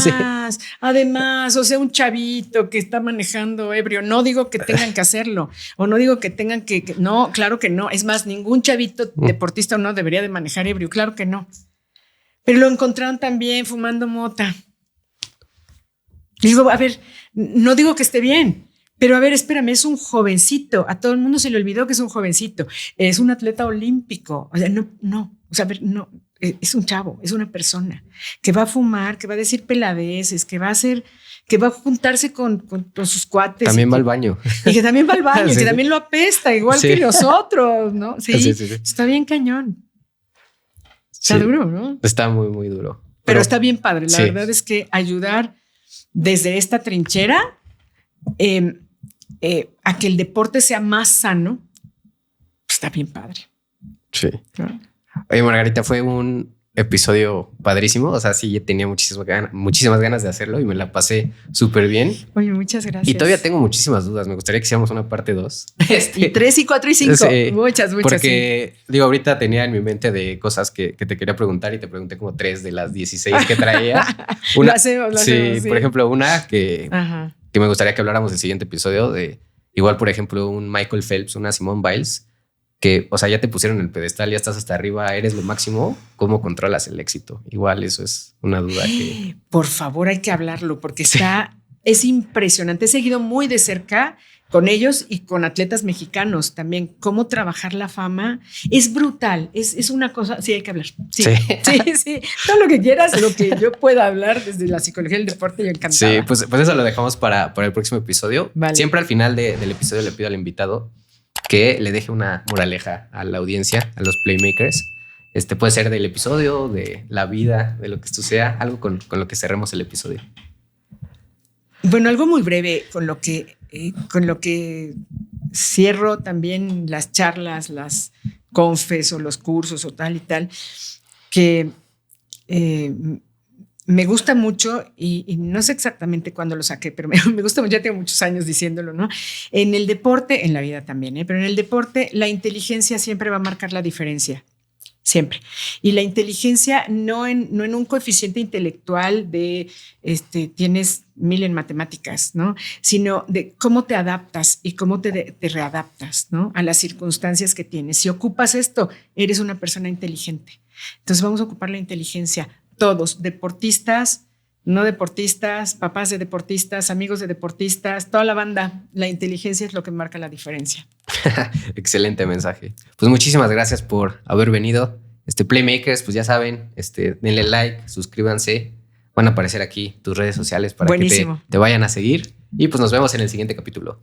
o sea, un chavito que está manejando ebrio, no digo que tengan que hacerlo, o no digo que tengan que no, claro que no. Es más, ningún chavito deportista o no debería de manejar ebrio, claro que no. Pero lo encontraron también fumando mota. Digo, a ver, no digo que esté bien, pero a ver, espérame, es un jovencito. A todo el mundo se le olvidó que es un jovencito. Es un atleta olímpico. O sea, no. O sea, a ver, no. Es un chavo, es una persona que va a fumar, que va a decir peladeces, que va a juntarse con sus cuates. También va al baño. Y que también va al baño, Sí. que también lo apesta, igual que nosotros, ¿no? Sí. Está bien cañón. Está duro, ¿no? Está muy, muy duro. Pero está bien padre. La verdad es que ayudar desde esta trinchera a que el deporte sea más sano, está bien padre. Sí. ¿No? Oye, Margarita, fue un episodio padrísimo. O sea, sí, tenía muchísimas ganas de hacerlo y me la pasé súper bien. Oye, muchas gracias. Y todavía tengo muchísimas dudas. Me gustaría que hiciéramos una parte 2. Y 3 y 4 y 5. Muchas. Porque, digo, ahorita tenía en mi mente de cosas que te quería preguntar y te pregunté como 3 de las 16 que traía. Lo hacemos, sí. Por ejemplo, una que me gustaría que habláramos el siguiente episodio de, igual, por ejemplo, un Michael Phelps, una Simone Biles, que, o sea, ya te pusieron en el pedestal, ya estás hasta arriba, eres lo máximo. ¿Cómo controlas el éxito? Igual eso es una duda que... Por favor, hay que hablarlo porque es impresionante. He seguido muy de cerca con ellos y con atletas mexicanos también. Cómo trabajar la fama es brutal. Es una cosa... Sí, hay que hablar. Sí. Todo lo que quieras, lo que yo pueda hablar desde la psicología del deporte, yo encantada. Sí, pues eso lo dejamos para el próximo episodio. Vale. Siempre al final del episodio le pido al invitado que le deje una moraleja a la audiencia, a los playmakers. Puede ser del episodio, de la vida, de lo que esto sea, algo con lo que cerremos el episodio. Bueno, algo muy breve con lo que cierro también las charlas, las confes o los cursos o tal y tal, que me gusta mucho y no sé exactamente cuándo lo saqué, pero me gusta mucho, ya tengo muchos años diciéndolo, ¿no? En el deporte, en la vida también, pero en el deporte la inteligencia siempre va a marcar la diferencia. Siempre. Y la inteligencia no en un coeficiente intelectual de tienes 1000 en matemáticas, ¿no? Sino de cómo te adaptas y cómo te readaptas, ¿no? A las circunstancias que tienes. Si ocupas esto, eres una persona inteligente. Entonces vamos a ocupar la inteligencia. Todos, deportistas, no deportistas, papás de deportistas, amigos de deportistas, toda la banda. La inteligencia es lo que marca la diferencia. Excelente mensaje. Pues muchísimas gracias por haber venido. Playmakers, pues ya saben, denle like, suscríbanse. Van a aparecer aquí tus redes sociales para que te vayan a seguir. Y pues nos vemos en el siguiente capítulo.